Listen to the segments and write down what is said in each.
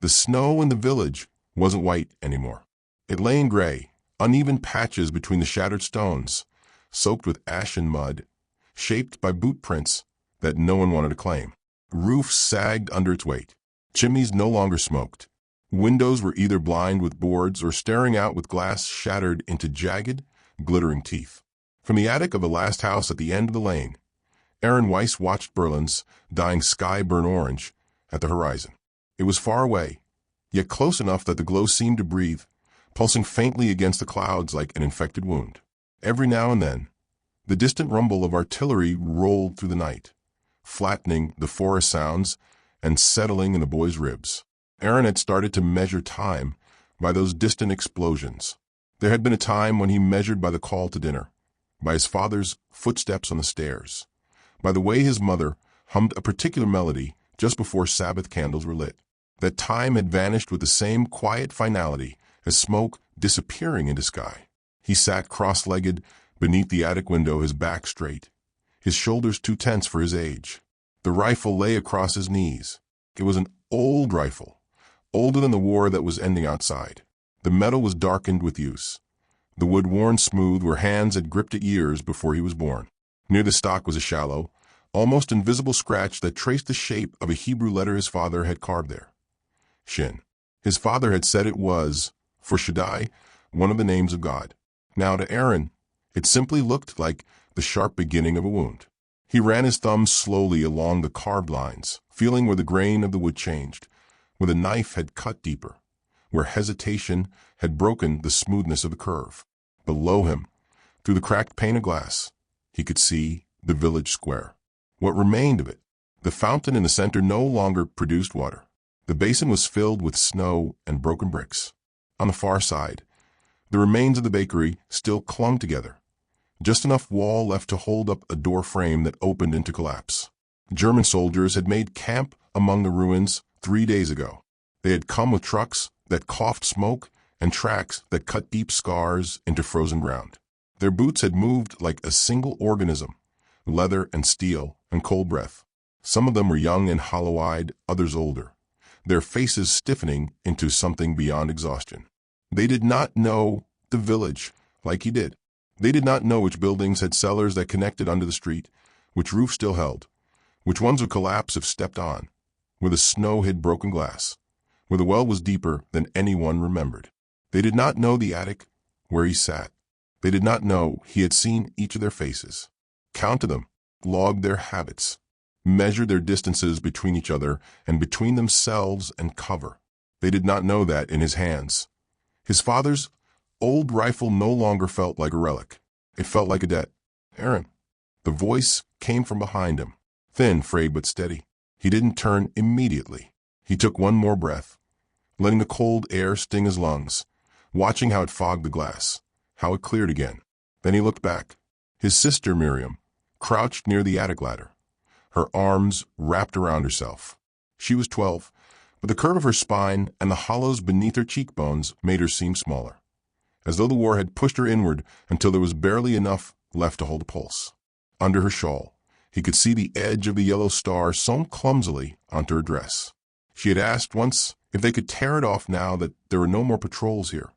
The snow in the village wasn't white anymore. It lay in gray, uneven patches between the shattered stones, soaked with ash and mud, shaped by boot prints that no one wanted to claim. Roofs sagged under its weight. Chimneys no longer smoked. Windows were either blind with boards or staring out with glass shattered into jagged, glittering teeth. From the attic of the last house at the end of the lane, Aaron Weiss watched Berlin's dying sky burn orange at the horizon. It was far away, yet close enough that the glow seemed to breathe, pulsing faintly against the clouds like an infected wound. Every now and then, the distant rumble of artillery rolled through the night, flattening the forest sounds and settling in the boy's ribs. Aaron had started to measure time by those distant explosions. There had been a time when he measured by the call to dinner, by his father's footsteps on the stairs, by the way his mother hummed a particular melody just before Sabbath candles were lit. That time had vanished with the same quiet finality as smoke disappearing into sky. He sat cross-legged beneath the attic window, his back straight, his shoulders too tense for his age. The rifle lay across his knees. It was an old rifle, older than the war that was ending outside. The metal was darkened with use, the wood worn smooth where hands had gripped it years before he was born. Near the stock was a shallow, almost invisible scratch that traced the shape of a Hebrew letter his father had carved there. Shin. His father had said it was, for Shaddai, one of the names of God. Now to Aaron, it simply looked like the sharp beginning of a wound. He ran his thumb slowly along the carved lines, feeling where the grain of the wood changed, where the knife had cut deeper, where hesitation had broken the smoothness of the curve. Below him, through the cracked pane of glass, he could see the village square. What remained of it? The fountain in the center no longer produced water. The basin was filled with snow and broken bricks. On the far side, the remains of the bakery still clung together, just enough wall left to hold up a door frame that opened into collapse. German soldiers had made camp among the ruins 3 days ago. They had come with trucks that coughed smoke and tracks that cut deep scars into frozen ground. Their boots had moved like a single organism, leather and steel and cold breath. Some of them were young and hollow-eyed, others older, their faces stiffening into something beyond exhaustion. They did not know the village like he did. They did not know which buildings had cellars that connected under the street, which roofs still held, which ones would collapse if stepped on, where the snow hid broken glass, where the well was deeper than anyone remembered. They did not know the attic where he sat. They did not know he had seen each of their faces, counted them, logged their habits, measured their distances between each other and between themselves and cover. They did not know that in his hands, his father's old rifle no longer felt like a relic. It felt like a debt. Aaron. The voice came from behind him, thin, frayed, but steady. He didn't turn immediately. He took one more breath, letting the cold air sting his lungs, watching how it fogged the glass, how it cleared again. Then he looked back. His sister Miriam crouched near the attic ladder, her arms wrapped around herself. She was 12, but the curve of her spine and the hollows beneath her cheekbones made her seem smaller, as though the war had pushed her inward until there was barely enough left to hold a pulse. Under her shawl, he could see the edge of the yellow star sewn clumsily onto her dress. She had asked once if they could tear it off now that there were no more patrols here,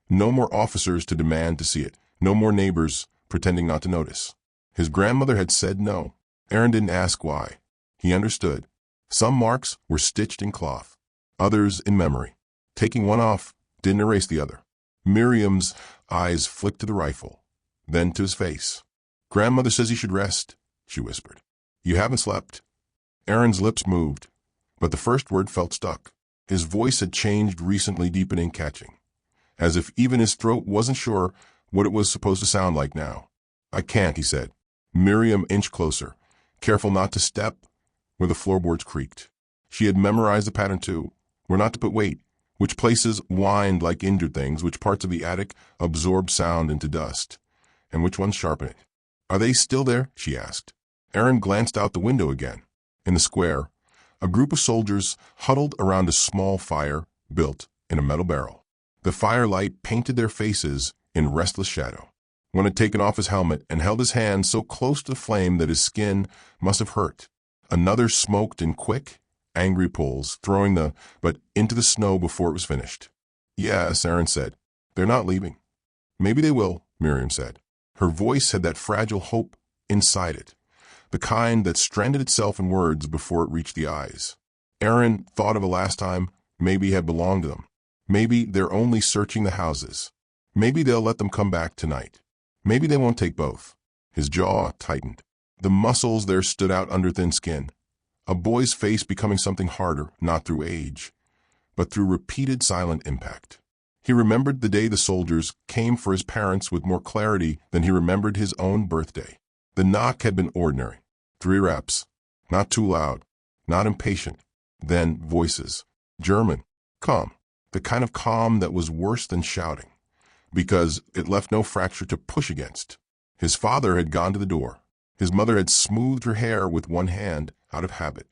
no more officers to demand to see it, no more neighbors pretending not to notice. His grandmother had said no. Aaron didn't ask why. He understood. Some marks were stitched in cloth, others in memory. Taking one off didn't erase the other. Miriam's eyes flicked to the rifle, then to his face. "Grandmother says you should rest," she whispered. "You haven't slept." Aaron's lips moved, but the first word felt stuck. His voice had changed recently, deepening, catching, as if even his throat wasn't sure what it was supposed to sound like now. "I can't," he said. Miriam inched closer, careful not to step where the floorboards creaked. She had memorized the pattern too, where not to put weight, which places whined like injured things, which parts of the attic absorbed sound into dust, and which ones sharpen it. "Are they still there?" she asked. Aaron glanced out the window again. In the square, a group of soldiers huddled around a small fire built in a metal barrel. The firelight painted their faces in restless shadow. One had taken off his helmet and held his hand so close to the flame that his skin must have hurt. Another smoked in quick, angry pulls, throwing the but into the snow before it was finished. Yes, Aaron said. They're not leaving. Maybe they will, Miriam said. Her voice had that fragile hope inside it, the kind that stranded itself in words before it reached the eyes. Aaron thought of a last time maybe had belonged to them. Maybe they're only searching the houses. Maybe they'll let them come back tonight. Maybe they won't take both. His jaw tightened. The muscles there stood out under thin skin. A boy's face becoming something harder, not through age, but through repeated silent impact. He remembered the day the soldiers came for his parents with more clarity than he remembered his own birthday. The knock had been ordinary. 3 reps. Not too loud. Not impatient. Then voices. German. Calm. The kind of calm that was worse than shouting, because it left no fracture to push against. His father had gone to the door. His mother had smoothed her hair with one hand out of habit.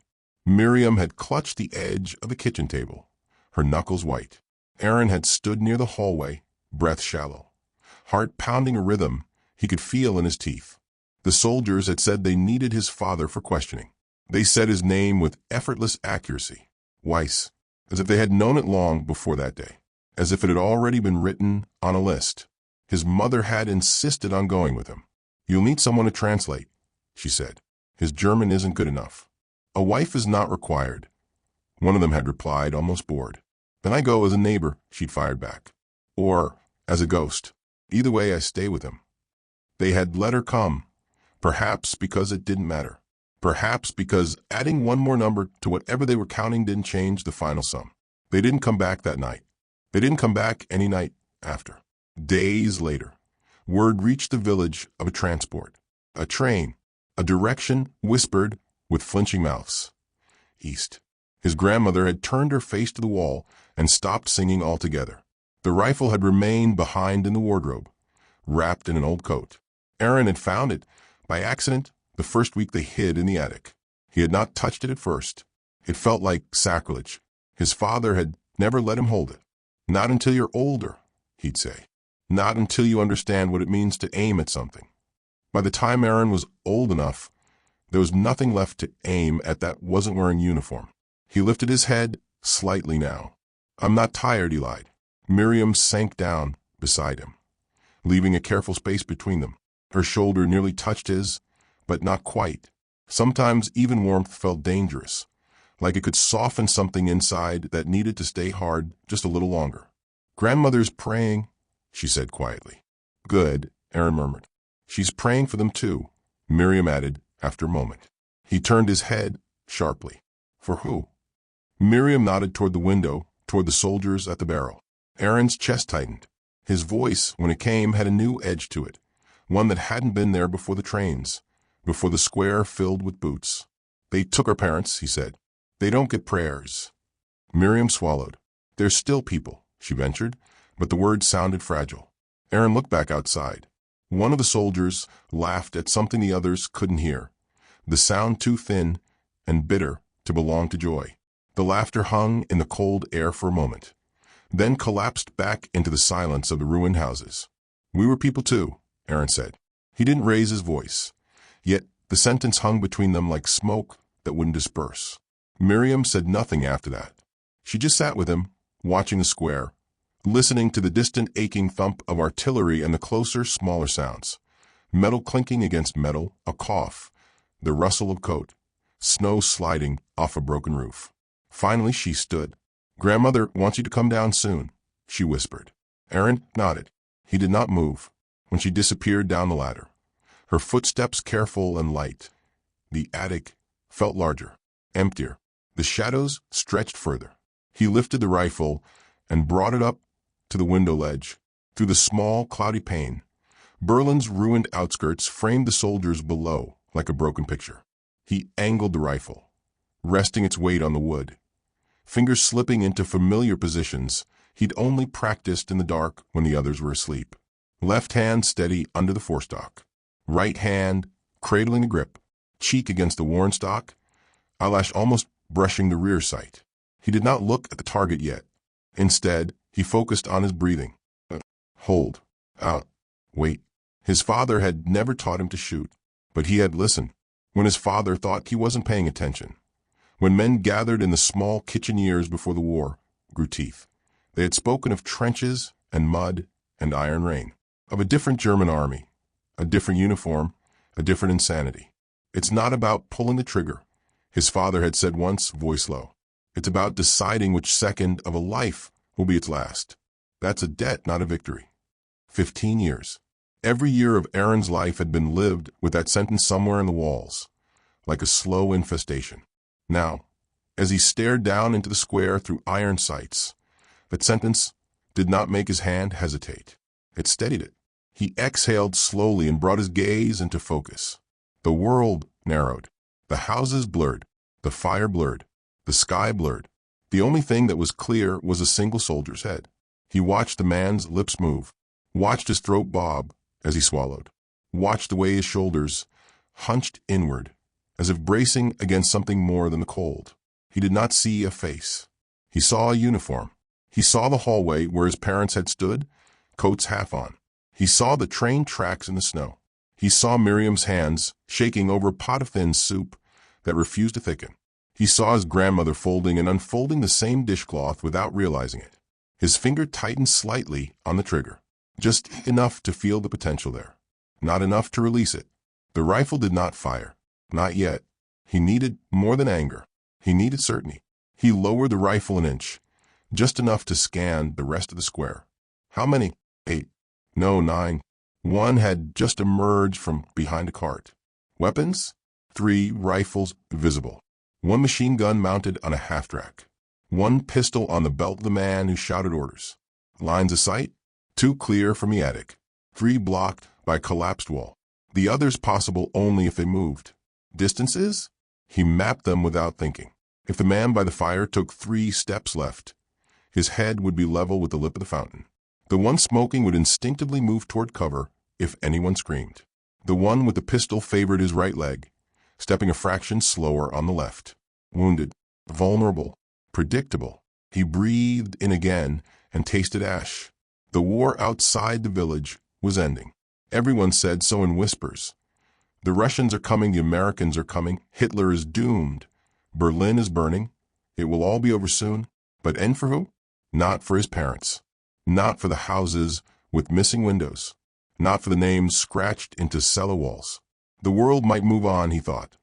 Miriam had clutched the edge of the kitchen table, her knuckles white. Aaron had stood near the hallway, breath shallow, heart pounding a rhythm he could feel in his teeth. The soldiers had said they needed his father for questioning. They said his name with effortless accuracy, Weiss, as if they had known it long before that day, as if it had already been written on a list. His mother had insisted on going with him. You'll need someone to translate, she said. His German isn't good enough. A wife is not required. One of them had replied, almost bored. Then I go as a neighbor, she'd fired back. Or as a ghost. Either way, I stay with him. They had let her come, perhaps because it didn't matter. Perhaps because adding one more number to whatever they were counting didn't change the final sum. They didn't come back that night. They didn't come back any night after. Days later, word reached the village of a transport. A train. A direction whispered with flinching mouths. East. His grandmother had turned her face to the wall and stopped singing altogether. The rifle had remained behind in the wardrobe, wrapped in an old coat. Aaron had found it, by accident, the first week they hid in the attic. He had not touched it at first. It felt like sacrilege. His father had never let him hold it. Not until you're older, he'd say. Not until you understand what it means to aim at something. By the time Aaron was old enough, there was nothing left to aim at that wasn't wearing uniform. He lifted his head slightly now. I'm not tired, he lied. Miriam sank down beside him, leaving a careful space between them. Her shoulder nearly touched his, but not quite. Sometimes even warmth felt dangerous, like it could soften something inside that needed to stay hard just a little longer. Grandmother's praying, she said quietly. Good, Aaron murmured. She's praying for them too, Miriam added after a moment. He turned his head sharply. For who? Miriam nodded toward the window, toward the soldiers at the barrel. Aaron's chest tightened. His voice, when it came, had a new edge to it, one that hadn't been there before the trains, before the square filled with boots. They took our parents, he said. They don't get prayers. Miriam swallowed. They're still people, she ventured, but the words sounded fragile. Aaron looked back outside. One of the soldiers laughed at something the others couldn't hear, the sound too thin and bitter to belong to joy. The laughter hung in the cold air for a moment, then collapsed back into the silence of the ruined houses. We were people too, Aaron said. He didn't raise his voice, yet the sentence hung between them like smoke that wouldn't disperse. Miriam said nothing after that. She just sat with him, watching the square, listening to the distant aching thump of artillery and the closer, smaller sounds. Metal clinking against metal, a cough, the rustle of coat, snow sliding off a broken roof. Finally she stood. Grandmother wants you to come down soon, she whispered. Aaron nodded. He did not move. When she disappeared down the ladder, her footsteps careful and light, the attic felt larger, emptier. The shadows stretched further. He lifted the rifle and brought it up to the window ledge. Through the small, cloudy pane, Berlin's ruined outskirts framed the soldiers below like a broken picture. He angled the rifle, resting its weight on the wood, fingers slipping into familiar positions he'd only practiced in the dark when the others were asleep. Left hand steady under the forestock, right hand cradling the grip, cheek against the worn stock, eyelash almost brushing the rear sight. He did not look at the target yet. Instead, he focused on his breathing. Hold. Out. Wait. His father had never taught him to shoot, but he had listened. When his father thought he wasn't paying attention, When men gathered in the small kitchen years before the war grew teeth, they had spoken of trenches and mud and iron rain, of a different German army, a different uniform, a different insanity. It's not about pulling the trigger, his father had said once, voice low. It's about deciding which second of a life will be its last. That's a debt, not a victory. 15 years. Every year of Aaron's life had been lived with that sentence somewhere in the walls, like a slow infestation. Now, as he stared down into the square through iron sights, that sentence did not make his hand hesitate. It steadied it. He exhaled slowly and brought his gaze into focus. The world narrowed. The houses blurred. The fire blurred. The sky blurred. The only thing that was clear was a single soldier's head. He watched the man's lips move, watched his throat bob as he swallowed, watched the way his shoulders hunched inward, as if bracing against something more than the cold. He did not see a face. He saw a uniform. He saw the hallway where his parents had stood, coats half on. He saw the train tracks in the snow. He saw Miriam's hands shaking over a pot of thin soup that refused to thicken. He saw his grandmother folding and unfolding the same dishcloth without realizing it. His finger tightened slightly on the trigger, just enough to feel the potential there, not enough to release it. The rifle did not fire, not yet. He needed more than anger. He needed certainty. He lowered the rifle an inch, just enough to scan the rest of the square. How many? 8. No, 9. One had just emerged from behind a cart. Weapons? 3 rifles visible. 1 machine gun mounted on a half-track. 1 pistol on the belt of the man who shouted orders. Lines of sight? 2 clear from the attic. 3 blocked by a collapsed wall. The others possible only if they moved. Distances? He mapped them without thinking. If the man by the fire took 3 steps left, his head would be level with the lip of the fountain. The one smoking would instinctively move toward cover if anyone screamed. The one with the pistol favored his right leg, stepping a fraction slower on the left. Wounded, vulnerable, predictable. He breathed in again and tasted ash. The war outside the village was ending. Everyone said so in whispers. The Russians are coming, the Americans are coming, Hitler is doomed, Berlin is burning, it will all be over soon. But end for who? Not for his parents. Not for the houses with missing windows. Not for the names scratched into cellar walls. The world might move on, he thought.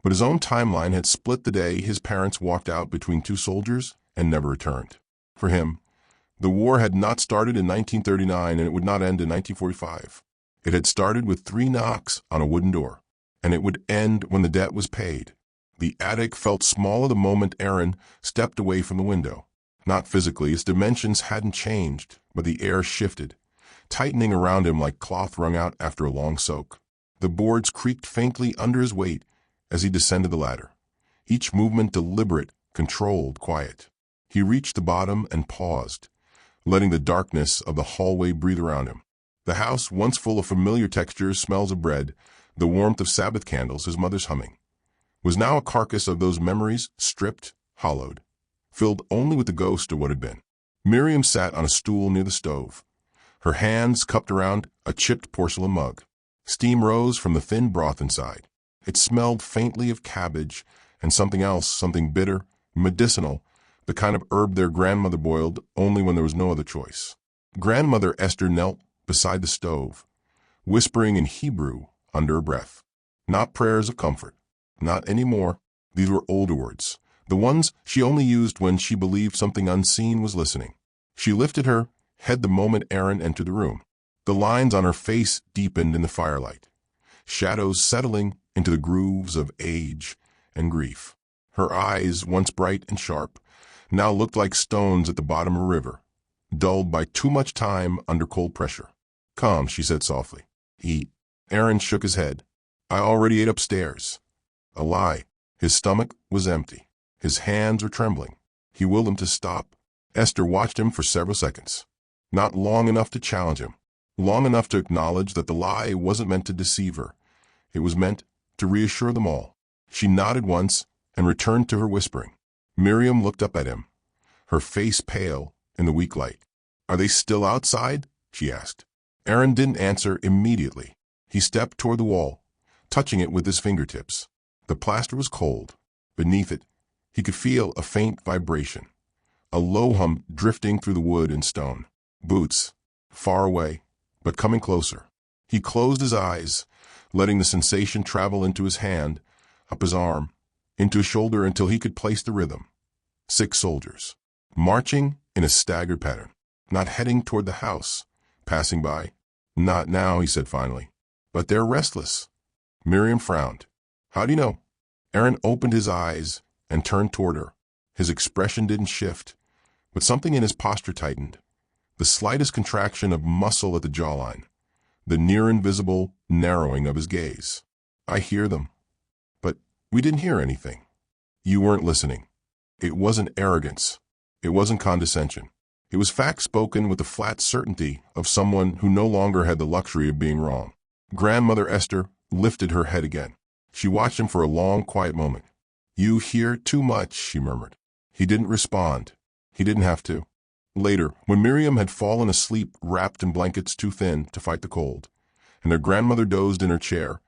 But his own timeline had split the day his parents walked out between 2 soldiers and never returned. For him, the war had not started in 1939 and it would not end in 1945. It had started with 3 knocks on a wooden door, and it would end when the debt was paid. The attic felt smaller the moment Aaron stepped away from the window. Not physically, its dimensions hadn't changed, but the air shifted, tightening around him like cloth wrung out after a long soak. The boards creaked faintly under his weight as he descended the ladder, each movement deliberate, controlled, quiet. He reached the bottom and paused, letting the darkness of the hallway breathe around him. The house, once full of familiar textures, smells of bread, the warmth of Sabbath candles, his mother's humming, was now a carcass of those memories, stripped, hollowed, filled only with the ghost of what had been. Miriam sat on a stool near the stove, her hands cupped around a chipped porcelain mug. Steam rose from the thin broth inside. It smelled faintly of cabbage and something else, something bitter, medicinal, the kind of herb their grandmother boiled only when there was no other choice. Grandmother Esther knelt beside the stove, whispering in Hebrew under her breath. Not prayers of comfort. Not anymore. These were older words, the ones she only used when she believed something unseen was listening. She lifted her head the moment Aaron entered the room. The lines on her face deepened in the firelight, shadows settling into the grooves of age and grief. Her eyes, once bright and sharp, now looked like stones at the bottom of a river, dulled by too much time under cold pressure. Come, she said softly. Eat. Aaron shook his head. I already ate upstairs. A lie. His stomach was empty. His hands were trembling. He willed them to stop. Esther watched him for several seconds. Not long enough to challenge him. Long enough to acknowledge that the lie wasn't meant to deceive her. It was meant to reassure them all. She nodded once and returned to her whispering. Miriam looked up at him, her face pale in the weak light. Are they still outside? She asked. Aaron didn't answer immediately. He stepped toward the wall, touching it with his fingertips. The plaster was cold. Beneath it, He could feel a faint vibration, a low hum drifting through the wood and stone. Boots, far away, but coming closer. He closed his eyes, letting the sensation travel into his hand, up his arm, into his shoulder until he could place the rhythm. 6 soldiers, marching in a staggered pattern, not heading toward the house, passing by. Not now, he said finally. But they're restless. Miriam frowned. How do you know? Aaron opened his eyes and turned toward her. His expression didn't shift, but something in his posture tightened. The slightest contraction of muscle at the jawline, the near-invisible narrowing of his gaze. I hear them. But we didn't hear anything. You weren't listening. It wasn't arrogance. It wasn't condescension. It was fact spoken with the flat certainty of someone who no longer had the luxury of being wrong. Grandmother Esther lifted her head again. She watched him for a long, quiet moment. You hear too much, she murmured. He didn't respond. He didn't have to. Later, when Miriam had fallen asleep wrapped in blankets too thin to fight the cold, and their grandmother dozed in her chair,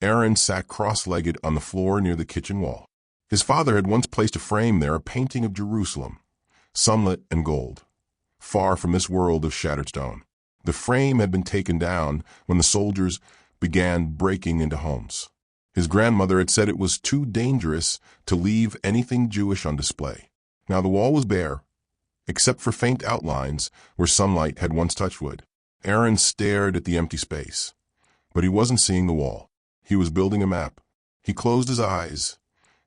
Aaron sat cross-legged on the floor near the kitchen wall. His father had once placed a frame there, a painting of Jerusalem, sunlit and gold, far from this world of shattered stone. The frame had been taken down when the soldiers began breaking into homes. His grandmother had said it was too dangerous to leave anything Jewish on display. Now the wall was bare, except for faint outlines where sunlight had once touched wood. Aaron stared at the empty space, but he wasn't seeing the wall. He was building a map. He closed his eyes,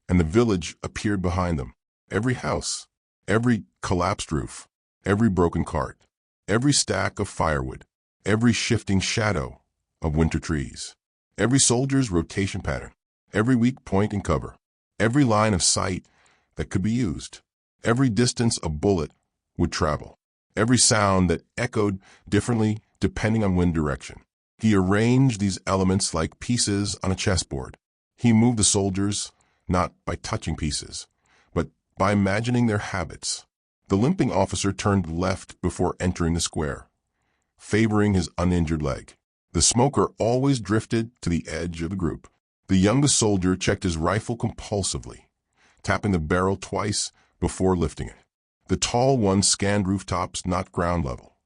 and the village appeared behind them. Every house, every collapsed roof, every broken cart, every stack of firewood, every shifting shadow of winter trees, every soldier's rotation pattern, every weak point in cover, every line of sight that could be used, every distance a bullet would travel, every sound that echoed differently depending on wind direction. He arranged these elements like pieces on a chessboard. He moved the soldiers not by touching pieces, but by imagining their habits. The limping officer turned left before entering the square, favoring his uninjured leg. The smoker always drifted to the edge of the group. The youngest soldier checked his rifle compulsively, tapping the barrel twice before lifting it. The tall one scanned rooftops, not ground level.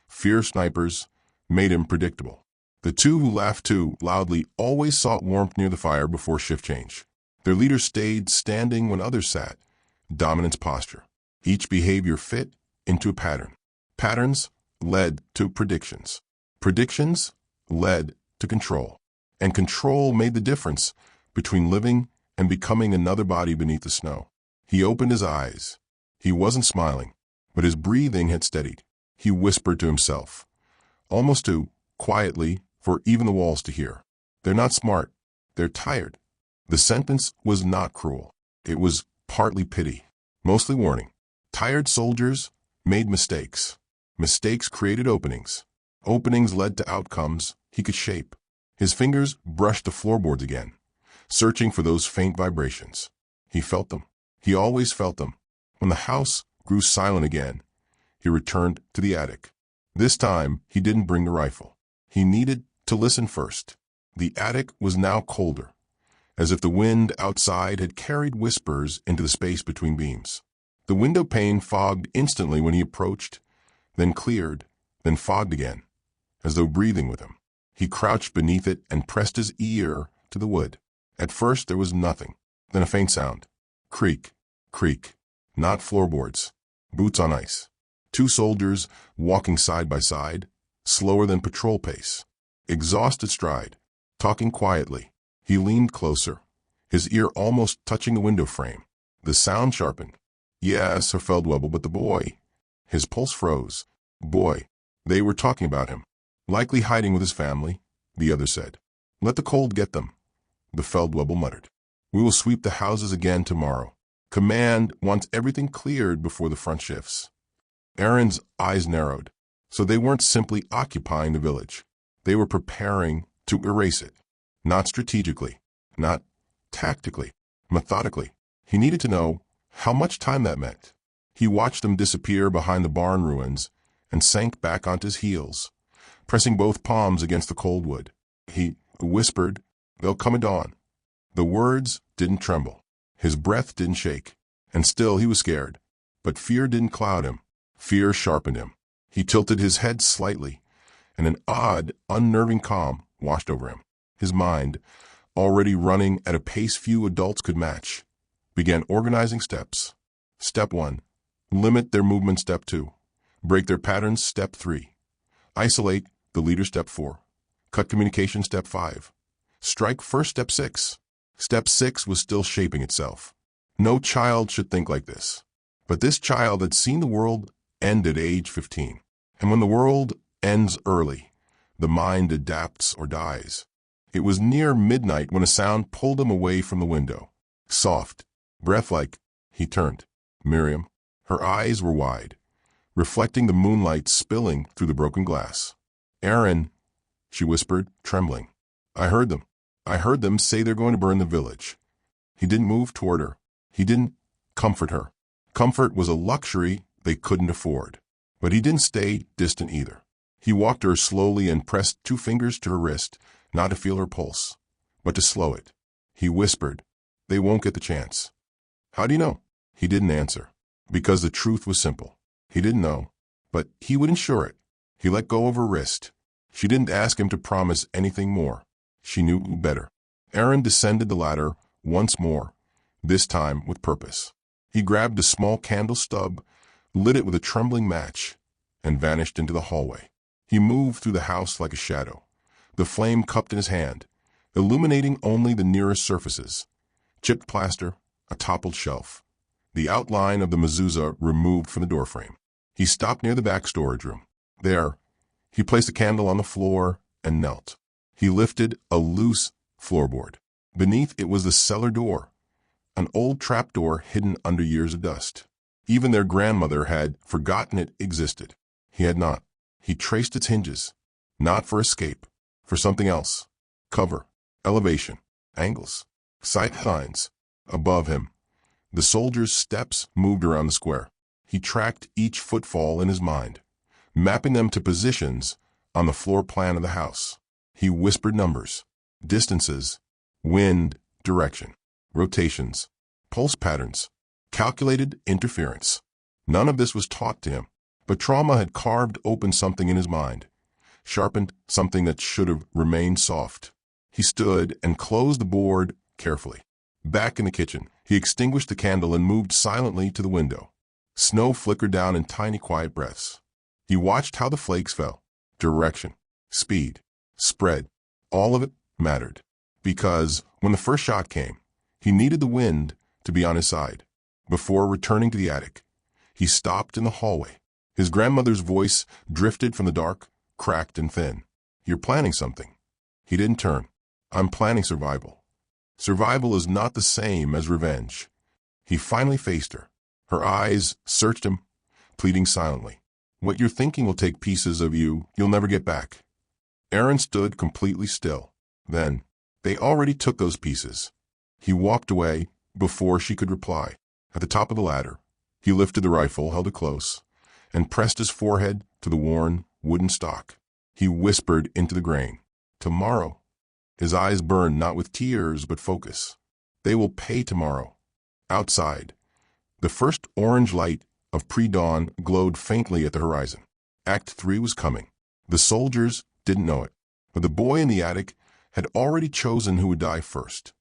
Fear snipers made him predictable. The 2 who laughed too loudly always sought warmth near the fire before shift change. Their leader stayed standing when others sat, dominance posture. Each behavior fit into a pattern. Patterns led to predictions. Predictions led to control. And control made the difference between living and becoming another body beneath the snow. He opened his eyes. He wasn't smiling, but his breathing had steadied. He whispered to himself, almost too quietly for even the walls to hear. They're not smart. They're tired. The sentence was not cruel. It was partly pity, mostly warning. Tired soldiers made mistakes. Mistakes created openings. Openings led to outcomes he could shape. His fingers brushed the floorboards again, searching for those faint vibrations. He felt them. He always felt them. When the house grew silent again, he returned to the attic. This time, he didn't bring the rifle. He needed to listen first. The attic was now colder, as if the wind outside had carried whispers into the space between beams. The window pane fogged instantly when he approached, then cleared, then fogged again, as though breathing with him. He crouched beneath it and pressed his ear to the wood. At first there was nothing, then a faint sound. Creak, creak, not floorboards, boots on ice. 2 soldiers walking side by side, slower than patrol pace. Exhausted stride, talking quietly. He leaned closer, his ear almost touching the window frame. The sound sharpened. Yes, Herr Feldwebel, but the boy. His pulse froze. Boy. They were talking about him. Likely hiding with his family, the other said. Let the cold get them, the Feldwebel muttered. We will sweep the houses again tomorrow. Command wants everything cleared before the front shifts. Aaron's eyes narrowed. So they weren't simply occupying the village. They were preparing to erase it. Not strategically, not tactically, methodically. He needed to know how much time that meant. He watched them disappear behind the barn ruins and sank back onto his heels, pressing both palms against the cold wood. He whispered, "They'll come at dawn." The words didn't tremble. His breath didn't shake. And still he was scared. But fear didn't cloud him. Fear sharpened him. He tilted his head slightly, and an odd, unnerving calm washed over him. His mind, already running at a pace few adults could match, began organizing steps. Step 1. Limit their movement. Step 2. Break their patterns. Step 3. Isolate the leader. Step 4. Cut communication. Step 5. Strike first. Step 6. Step 6 was still shaping itself. No child should think like this. But this child had seen the world end at age 15. And when the world ends early, the mind adapts or dies. It was near midnight when a sound pulled him away from the window. Soft, breath-like. He turned. Miriam. Her eyes were wide, reflecting the moonlight spilling through the broken glass. Aaron, she whispered, trembling. I heard them. I heard them say they're going to burn the village. He didn't move toward her. He didn't comfort her. Comfort was a luxury they couldn't afford. But he didn't stay distant either. He walked to her slowly and pressed 2 fingers to her wrist, not to feel her pulse, but to slow it. He whispered, they won't get the chance. How do you know? He didn't answer. Because the truth was simple. He didn't know, but he would ensure it. He let go of her wrist. She didn't ask him to promise anything more. She knew better. Aaron descended the ladder once more, this time with purpose. He grabbed a small candle stub, lit it with a trembling match, and vanished into the hallway. He moved through the house like a shadow, the flame cupped in his hand, illuminating only the nearest surfaces. Chipped plaster, a toppled shelf, the outline of the mezuzah removed from the doorframe. He stopped near the back storage room. There, he placed a candle on the floor and knelt. He lifted a loose floorboard. Beneath it was the cellar door, an old trapdoor hidden under years of dust. Even their grandmother had forgotten it existed. He had not. He traced its hinges, not for escape, for something else. Cover, elevation, angles, sight lines. Above him, the soldiers' steps moved around the square. He tracked each footfall in his mind, mapping them to positions on the floor plan of the house. He whispered numbers, distances, wind, direction, rotations, pulse patterns, calculated interference. None of this was taught to him, but trauma had carved open something in his mind, sharpened something that should have remained soft. He stood and closed the board carefully. Back in the kitchen, he extinguished the candle and moved silently to the window. Snow flickered down in tiny, quiet breaths. He watched how the flakes fell. Direction, speed, spread, all of it mattered. Because when the first shot came, he needed the wind to be on his side. Before returning to the attic, he stopped in the hallway. His grandmother's voice drifted from the dark, cracked and thin. You're planning something. He didn't turn. I'm planning survival. Survival is not the same as revenge. He finally faced her. Her eyes searched him, pleading silently. What you're thinking will take pieces of you you'll never get back. Aaron stood completely still. Then, they already took those pieces. He walked away before she could reply. At the top of the ladder, he lifted the rifle, held it close, and pressed his forehead to the worn wooden stock. He whispered into the grain, tomorrow. His eyes burned not with tears but focus. They will pay tomorrow. Outside, the first orange light of pre-dawn glowed faintly at the horizon. Act 3 was coming. The soldiers didn't know it, but the boy in the attic had already chosen who would die first.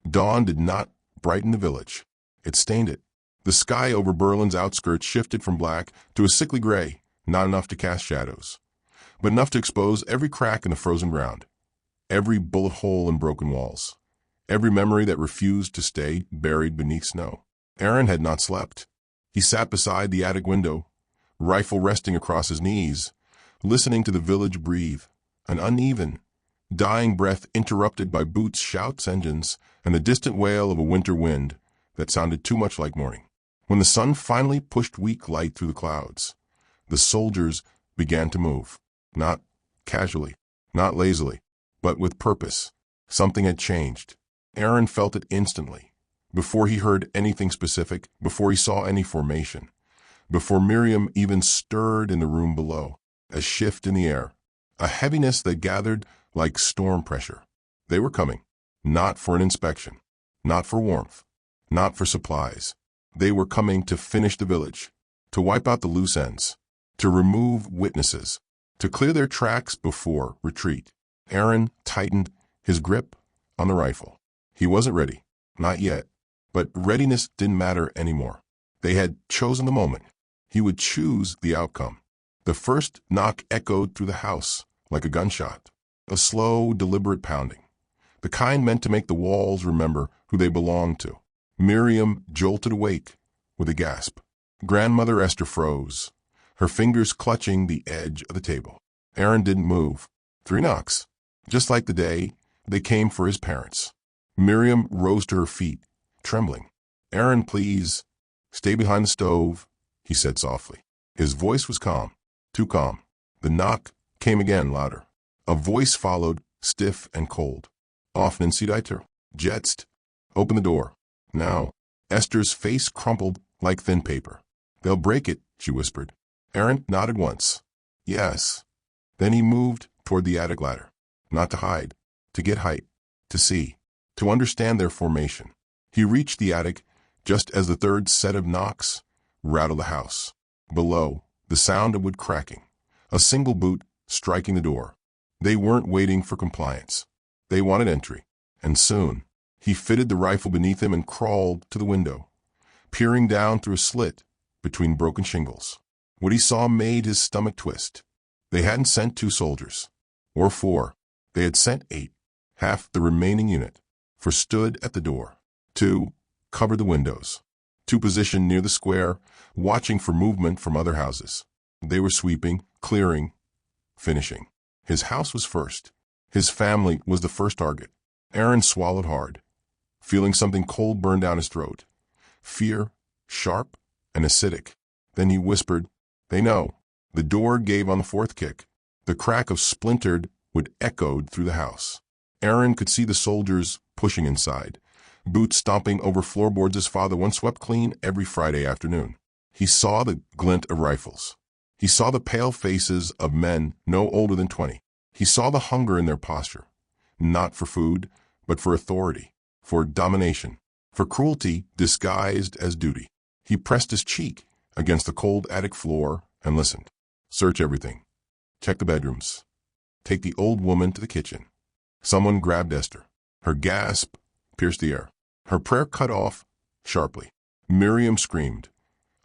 Dawn did not brighten the village. It stained it. The sky over Berlin's outskirts shifted from black to a sickly gray, not enough to cast shadows, but enough to expose every crack in the frozen ground, every bullet hole in broken walls, every memory that refused to stay buried beneath snow. Aaron had not slept. He sat beside the attic window, rifle resting across his knees, listening to the village breathe, an uneven, dying breath interrupted by boots, shouts, engines, and the distant wail of a winter wind that sounded too much like morning. When the sun finally pushed weak light through the clouds, the soldiers began to move, not casually, not lazily, but with purpose. Something had changed. Aaron felt it instantly, before he heard anything specific, before he saw any formation, before Miriam even stirred in the room below. A shift in the air, a heaviness that gathered like storm pressure. They were coming, not for an inspection, not for warmth, not for supplies. They were coming to finish the village, to wipe out the loose ends, to remove witnesses, to clear their tracks before retreat. Aaron tightened his grip on the rifle. He wasn't ready, not yet, but readiness didn't matter anymore. They had chosen the moment. He would choose the outcome. The first knock echoed through the house like a gunshot, a slow, deliberate pounding, the kind meant to make the walls remember who they belonged to. Miriam jolted awake with a gasp. Grandmother Esther froze, her fingers clutching the edge of the table. Aaron didn't move. 3 knocks, just like the day they came for his parents. Miriam rose to her feet, trembling. "Aaron, please, stay behind the stove," he said softly. His voice was calm, too calm. The knock came again, louder. A voice followed, stiff and cold. "Öffnen Sie die Tür. Jetzt. Open the door. Now." Esther's face crumpled like thin paper. "They'll break it," she whispered. Aaron nodded once. "Yes." Then he moved toward the attic ladder. Not to hide, to get height, to see, to understand their formation. He reached the attic just as the third set of knocks rattled the house. Below, the sound of wood cracking, a single boot striking the door. They weren't waiting for compliance. They wanted entry, and soon. He fitted the rifle beneath him and crawled to the window, peering down through a slit between broken shingles. What he saw made his stomach twist. They hadn't sent 2 soldiers, or 4. They had sent 8, half the remaining unit, for stood at the door. 2 covered the windows. 2 positioned near the square, watching for movement from other houses. They were sweeping, clearing, finishing. His house was first. His family was the first target. Aaron swallowed hard, feeling something cold burn down his throat. Fear, sharp and acidic. Then he whispered, "They know." The door gave on the 4th kick. The crack of splintered wood echoed through the house. Aaron could see the soldiers pushing inside, boots stomping over floorboards his father once swept clean every Friday afternoon. He saw the glint of rifles. He saw the pale faces of men no older than 20. He saw the hunger in their posture, not for food, but for authority, for domination, for cruelty disguised as duty. He pressed his cheek against the cold attic floor and listened. Search everything. Check the bedrooms. Take the old woman to the kitchen. Someone grabbed Esther. Her gasp pierced the air. Her prayer cut off sharply. Miriam screamed,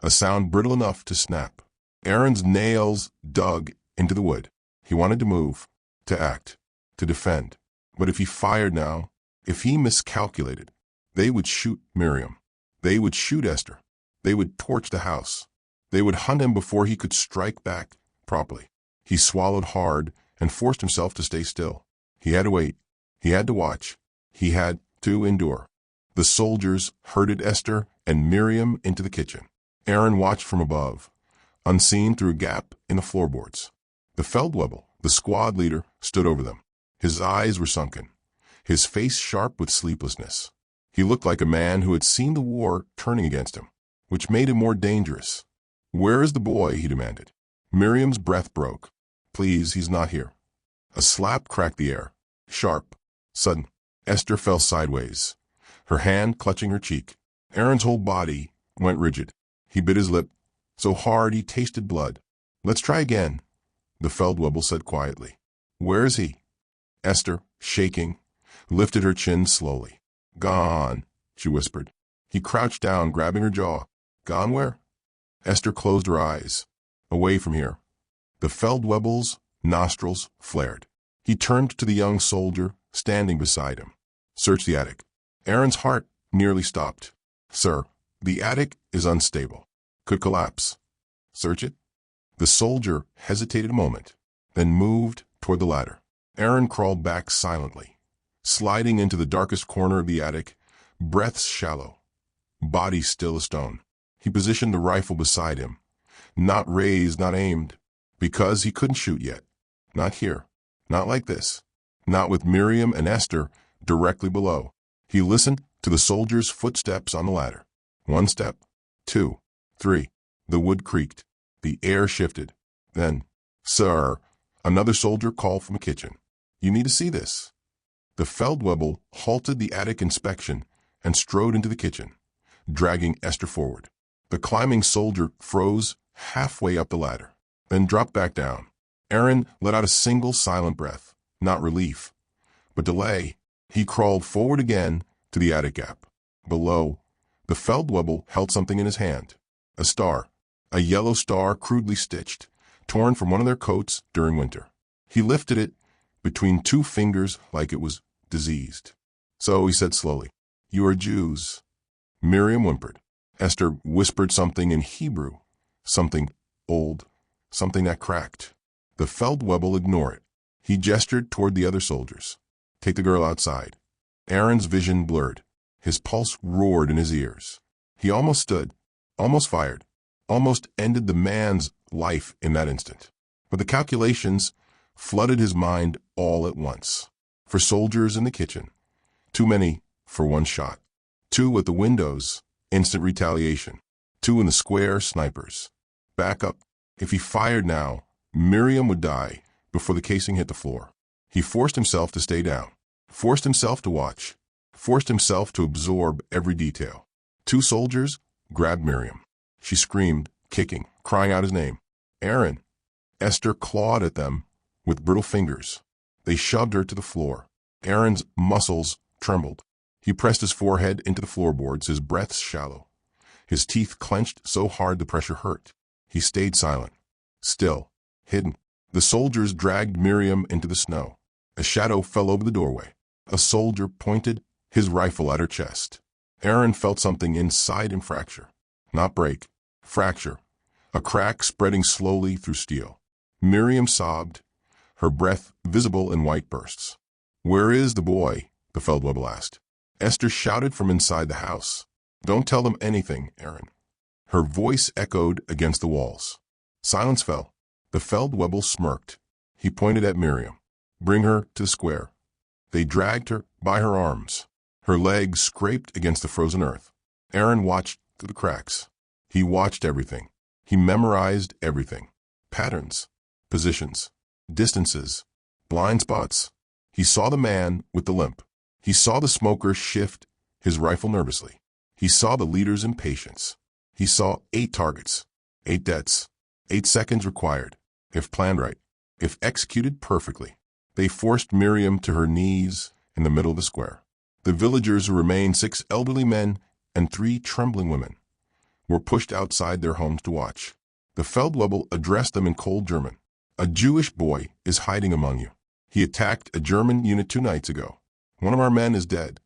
a sound brittle enough to snap. Aaron's nails dug into the wood. He wanted to move, to act, to defend. But if he fired now, if he miscalculated, they would shoot Miriam. They would shoot Esther. They would torch the house. They would hunt him before he could strike back properly. He swallowed hard and forced himself to stay still. He had to wait. He had to watch. He had to endure. The soldiers herded Esther and Miriam into the kitchen. Aaron watched from above, unseen through a gap in the floorboards. The Feldwebel, the squad leader, stood over them. His eyes were sunken, his face sharp with sleeplessness. He looked like a man who had seen the war turning against him, which made him more dangerous. "Where is the boy?" he demanded. Miriam's breath broke. "Please, he's not here." A slap cracked the air, sharp, sudden. Esther fell sideways, her hand clutching her cheek. Aaron's whole body went rigid. He bit his lip, so hard he tasted blood. "Let's try again," the Feldwebel said quietly. "Where is he?" Esther, shaking, lifted her chin slowly. "Gone," she whispered. He crouched down, grabbing her jaw. "Gone where?" Esther closed her eyes. "Away from here." The Feldwebel's nostrils flared. He turned to the young soldier standing beside him. "Search the attic." Aaron's heart nearly stopped. "Sir, the attic is unstable. Could collapse." "Search it?" The soldier hesitated a moment, then moved toward the ladder. Aaron crawled back silently, sliding into the darkest corner of the attic, breaths shallow, body still a stone. He positioned the rifle beside him, not raised, not aimed, because he couldn't shoot yet. Not here, not like this, not with Miriam and Esther directly below. He listened to the soldier's footsteps on the ladder. 1 step, 2, 3. The wood creaked. The air shifted. Then, "Sir," another soldier called from the kitchen. "You need to see this." The Feldwebel halted the attic inspection and strode into the kitchen. dragging Esther forward. The climbing soldier froze halfway up the ladder, then dropped back down. Aaron let out a single silent breath, not relief, but delay. He crawled forward again to the attic gap. Below, the Feldwebel held something in his hand. A star, a yellow star crudely stitched, torn from one of their coats during winter. He lifted it between two fingers like it was diseased. So he said slowly, "You are Jews." Miriam whimpered. Esther whispered something in Hebrew, something old, something that cracked. The Feldwebel ignored it. He gestured toward the other soldiers. "Take the girl outside." Aaron's vision blurred. His pulse roared in his ears. He almost stood, almost fired, almost ended the man's life in that instant. But the calculations flooded his mind all at once. For soldiers in the kitchen, too many for one shot. 2 at the windows, instant retaliation. 2 in the square, snipers. Back up. If he fired now, Miriam would die before the casing hit the floor. He forced himself to stay down, forced himself to watch, forced himself to absorb every detail. 2 soldiers grabbed Miriam. She screamed, kicking, crying out his name. "Aaron!" Esther clawed at them with brittle fingers. They shoved her to the floor. Aaron's muscles trembled. He pressed his forehead into the floorboards, his breath shallow. His teeth clenched so hard the pressure hurt. He stayed silent, still, hidden. The soldiers dragged Miriam into the snow. A shadow fell over the doorway. A soldier pointed his rifle at her chest. Aaron felt something inside him fracture. Not break, fracture. A crack spreading slowly through steel. Miriam sobbed, her breath visible in white bursts. "Where is the boy?" the Feldwebel asked. Esther shouted from inside the house. "Don't tell them anything, Aaron." Her voice echoed against the walls. Silence fell. The Feldwebel smirked. He pointed at Miriam. "Bring her to the square." They dragged her by her arms. Her legs scraped against the frozen earth. Aaron watched through the cracks. He watched everything. He memorized everything. Patterns, positions, distances, blind spots. He saw the man with the limp. He saw the smoker shift his rifle nervously. He saw the leader's impatience. He saw 8 targets, 8 deaths, 8 seconds required, if planned right, if executed perfectly. They forced Miriam to her knees in the middle of the square. The villagers who remained, 6 elderly men and 3 trembling women, were pushed outside their homes to watch. The Feldwebel addressed them in cold German. "A Jewish boy is hiding among you. He attacked a German unit 2 nights ago. One of our men is dead."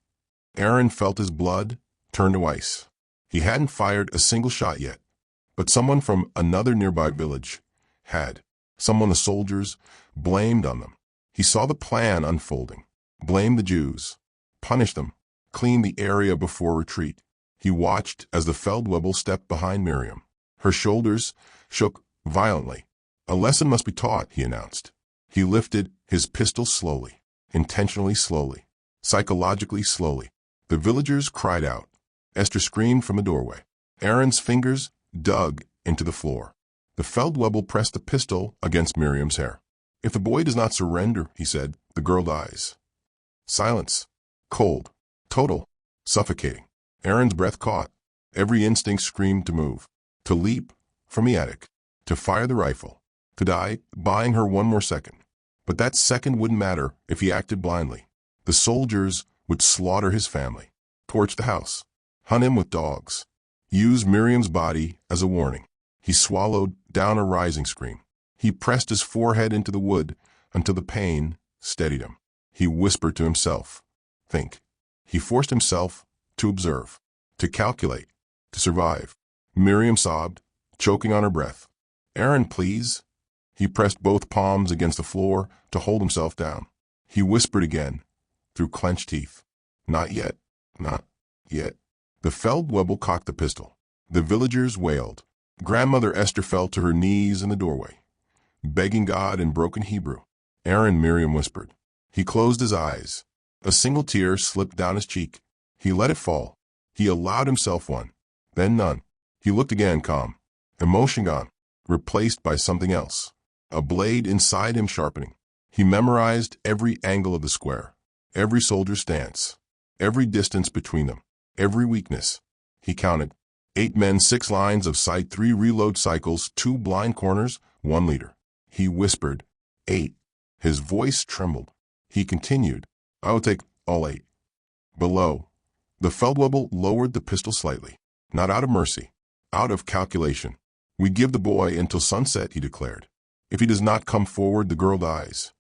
Aaron felt his blood turn to ice. He hadn't fired a single shot yet, but someone from another nearby village had. Someone the soldiers blamed on them. He saw the plan unfolding. Blame the Jews. Punish them. Clean the area before retreat. He watched as the Feldwebel stepped behind Miriam. Her shoulders shook violently. "A lesson must be taught," he announced. He lifted his pistol slowly, intentionally slowly, psychologically slowly. The villagers cried out. Esther screamed from the doorway. Aaron's fingers dug into the floor. The Feldwebel pressed the pistol against Miriam's hair. "If the boy does not surrender," he said, "the girl dies." Silence. Cold. Total. Suffocating. Aaron's breath caught. Every instinct screamed to move, to leap from the attic, to fire the rifle, to die, buying her one more second. But that second wouldn't matter if he acted blindly. The soldiers would slaughter his family, torch the house, hunt him with dogs, use Miriam's body as a warning. He swallowed down a rising scream. He pressed his forehead into the wood until the pain steadied him. He whispered to himself, "Think." He forced himself to observe, to calculate, to survive. Miriam sobbed, choking on her breath. "Aaron, please." He pressed both palms against the floor to hold himself down. He whispered again, through clenched teeth, "Not yet, not yet." The Feldwebel cocked the pistol. The villagers wailed. Grandmother Esther fell to her knees in the doorway, begging God in broken Hebrew. "Aaron," Miriam whispered. He closed his eyes. A single tear slipped down his cheek. He let it fall. He allowed himself one, then none. He looked again, calm. Emotion gone, replaced by something else. A blade inside him sharpening. He memorized every angle of the square, every soldier's stance, every distance between them, every weakness, He counted. 8 men, 6 lines of sight, 3 reload cycles, 2 blind corners, 1 leader. He whispered, 8. His voice trembled. He continued, I will take all 8. Below, the Feldwebel lowered the pistol slightly, not out of mercy, out of calculation. We give the boy until sunset, he declared. If he does not come forward, the girl dies.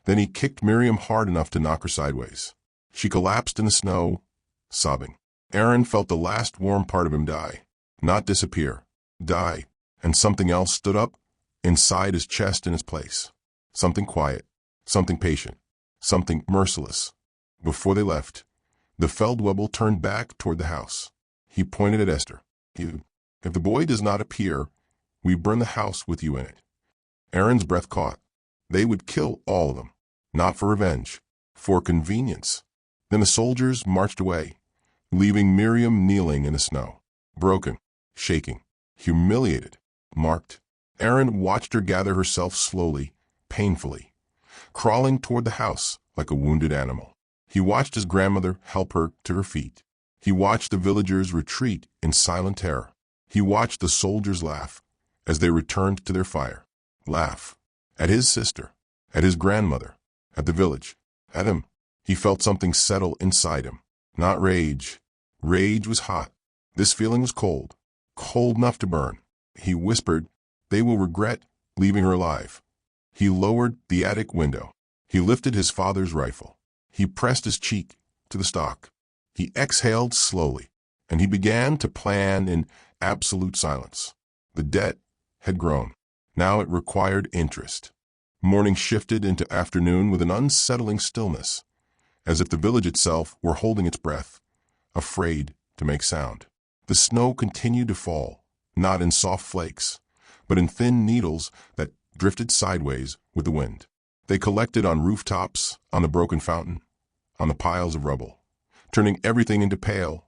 Then he kicked Miriam hard enough to knock her sideways. She collapsed in the snow, sobbing. Aaron felt the last warm part of him die, not disappear, die, and something else stood up inside his chest in its place. Something quiet, something patient, something merciless. Before they left, the Feldwebel turned back toward the house. He pointed at Esther. If the boy does not appear, we burn the house with you in it. Aaron's breath caught. They would kill all of them, not for revenge, for convenience. Then the soldiers marched away, leaving Miriam kneeling in the snow, broken, shaking, humiliated, marked. Aaron watched her gather herself slowly, painfully, crawling toward the house like a wounded animal. He watched his grandmother help her to her feet. He watched the villagers retreat in silent terror. He watched the soldiers laugh as they returned to their fire. Laugh at his sister, at his grandmother, at the village, at him. He felt something settle inside him. Not rage. Rage was hot. This feeling was cold, cold enough to burn. He whispered, they will regret leaving her alive. He lowered the attic window. He lifted his father's rifle. He pressed his cheek to the stock. He exhaled slowly, and he began to plan in absolute silence. The debt had grown. Now it required interest. Morning shifted into afternoon with an unsettling stillness, as if the village itself were holding its breath, afraid to make sound. The snow continued to fall, not in soft flakes, but in thin needles that drifted sideways with the wind. They collected on rooftops, on the broken fountain, on the piles of rubble, turning everything into pale,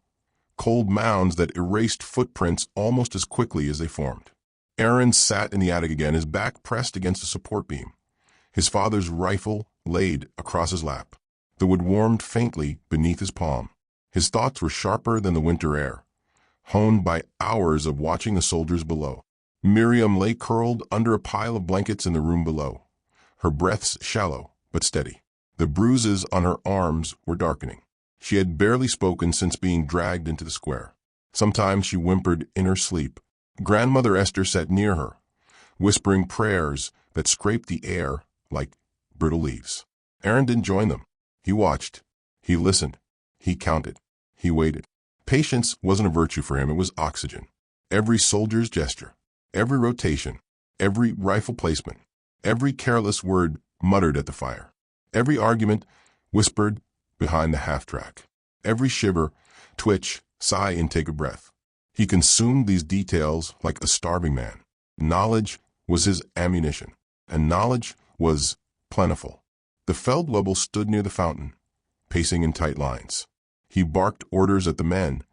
cold mounds that erased footprints almost as quickly as they formed. Aaron sat in the attic again, his back pressed against a support beam, his father's rifle laid across his lap. The wood warmed faintly beneath his palm. His thoughts were sharper than the winter air, honed by hours of watching the soldiers below. Miriam lay curled under a pile of blankets in the room below, her breaths shallow but steady. The bruises on her arms were darkening. She had barely spoken since being dragged into the square. Sometimes she whimpered in her sleep. Grandmother Esther sat near her, whispering prayers that scraped the air like brittle leaves. Aaron didn't join them. He watched. He listened. He counted. He waited. Patience wasn't a virtue for him, it was oxygen. Every soldier's gesture, every rotation, every rifle placement, every careless word muttered at the fire, every argument whispered behind the half-track, every shiver, twitch, sigh, intake of breath. He consumed these details like a starving man. Knowledge was his ammunition, and knowledge was plentiful. The Feldwebel stood near the fountain, pacing in tight lines. He barked orders at the men,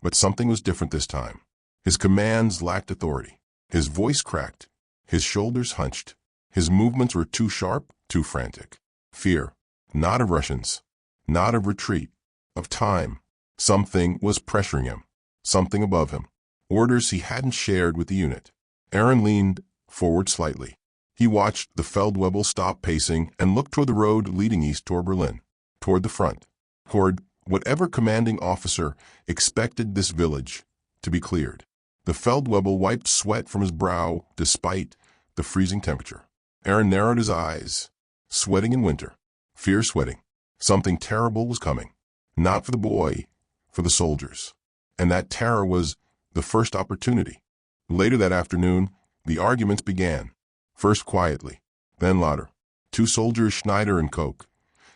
but something was different this time. His commands lacked authority. His voice cracked. His shoulders hunched. His movements were too sharp, too frantic. Fear, not of Russians, not of retreat, of time. Something was pressuring him, something above him, orders he hadn't shared with the unit. Aaron leaned forward slightly. He watched the Feldwebel stop pacing and look toward the road leading east toward Berlin, toward the front, toward whatever commanding officer expected this village to be cleared. The Feldwebel wiped sweat from his brow despite the freezing temperature. Aaron narrowed his eyes, sweating in winter, fear sweating. Something terrible was coming, not for the boy, for the soldiers. And that terror was the first opportunity. Later that afternoon, the arguments began, first quietly, then louder. 2 soldiers, Schneider and Koch,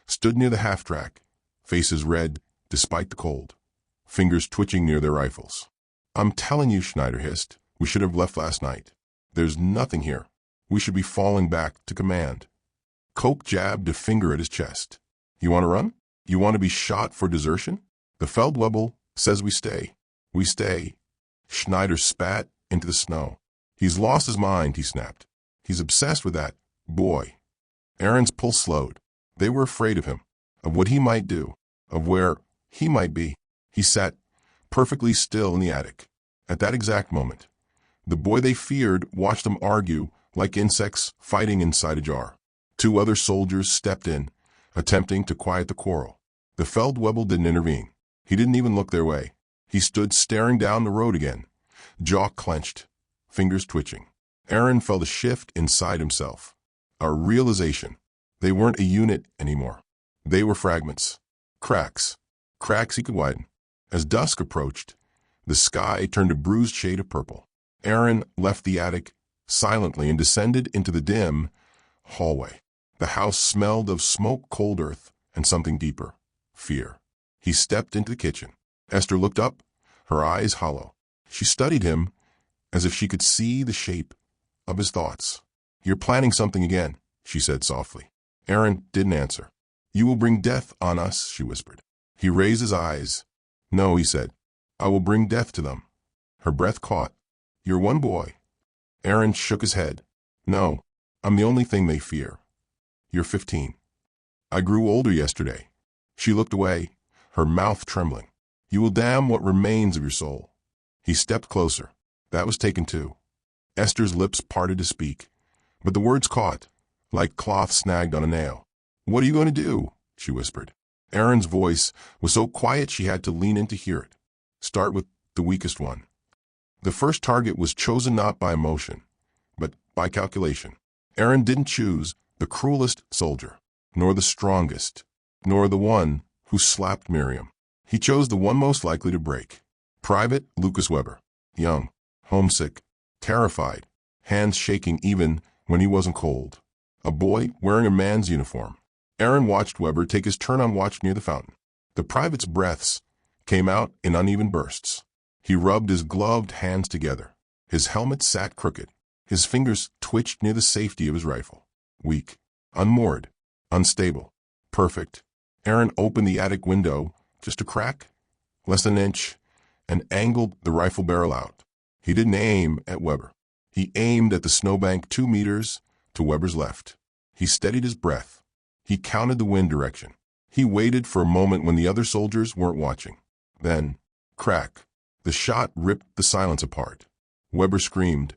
stood near the half-track, faces red despite the cold, fingers twitching near their rifles. I'm telling you, Schneider hissed, we should have left last night. There's nothing here. We should be falling back to command. Koch jabbed a finger at his chest. You want to run? You want to be shot for desertion? The Feldwebel says we stay. We stay. Schneider spat into the snow. He's lost his mind, he snapped. He's obsessed with that boy. Aaron's pulse slowed. They were afraid of him, of what he might do, of where he might be. He sat perfectly still in the attic. At that exact moment, the boy they feared watched them argue like insects fighting inside a jar. 2 other soldiers stepped in, attempting to quiet the quarrel. The Feldwebel didn't intervene. He didn't even look their way. He stood staring down the road again, jaw clenched, fingers twitching. Aaron felt a shift inside himself. A realization. They weren't a unit anymore. They were fragments. Cracks. Cracks he could widen. As dusk approached, the sky turned a bruised shade of purple. Aaron left the attic silently and descended into the dim hallway. The house smelled of smoke, cold earth, and something deeper. Fear. He stepped into the kitchen. Esther looked up, her eyes hollow. She studied him as if she could see the shape of his thoughts. "You're planning something again," she said softly. Aaron didn't answer. "You will bring death on us," she whispered. He raised his eyes. "No," he said. "I will bring death to them." Her breath caught. "You're one boy." Aaron shook his head. "No, I'm the only thing they fear. You're 15. I grew older yesterday." She looked away, her mouth trembling. "You will damn what remains of your soul." He stepped closer. That was taken too. Esther's lips parted to speak, but the words caught, like cloth snagged on a nail. "What are you going to do?" she whispered. Aaron's voice was so quiet she had to lean in to hear it. "Start with the weakest one." The first target was chosen not by emotion, but by calculation. Aaron didn't choose the cruelest soldier, nor the strongest, nor the one who slapped Miriam. He chose the one most likely to break. Private Lucas Weber, young, homesick, terrified, hands shaking even when he wasn't cold. A boy wearing a man's uniform. Aaron watched Weber take his turn on watch near the fountain. The private's breaths came out in uneven bursts. He rubbed his gloved hands together. His helmet sat crooked. His fingers twitched near the safety of his rifle. Weak, unmoored, unstable, perfect. Aaron opened the attic window just a crack, less than an inch, and angled the rifle barrel out. He didn't aim at Weber. He aimed at the snowbank 2 meters to Weber's left. He steadied his breath. He counted the wind direction. He waited for a moment when the other soldiers weren't watching. Then, crack. The shot ripped the silence apart. Weber screamed,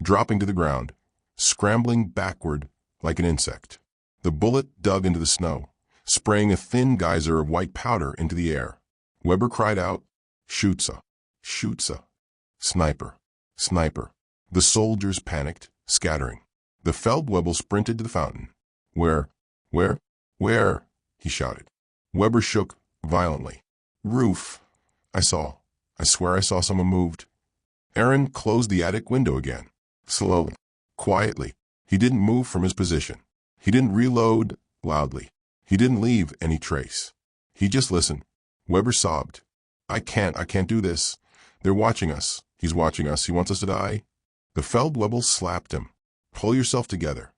dropping to the ground, scrambling backward like an insect. The bullet dug into the snow, spraying a thin geyser of white powder into the air. Weber cried out, "Shootsa! Shootsa! Sniper! Sniper!" The soldiers panicked, scattering. The Feldwebel sprinted to the fountain. Where? Where?" he shouted. Weber shook violently. "Roof. I swear I saw someone moved." Aaron closed the attic window again. Slowly, quietly. He didn't move from his position. He didn't reload loudly. He didn't leave any trace. He just listened. Weber sobbed. I can't do this. They're watching us. He's watching us. He wants us to die." The Feldwebel slapped him. "Pull yourself together."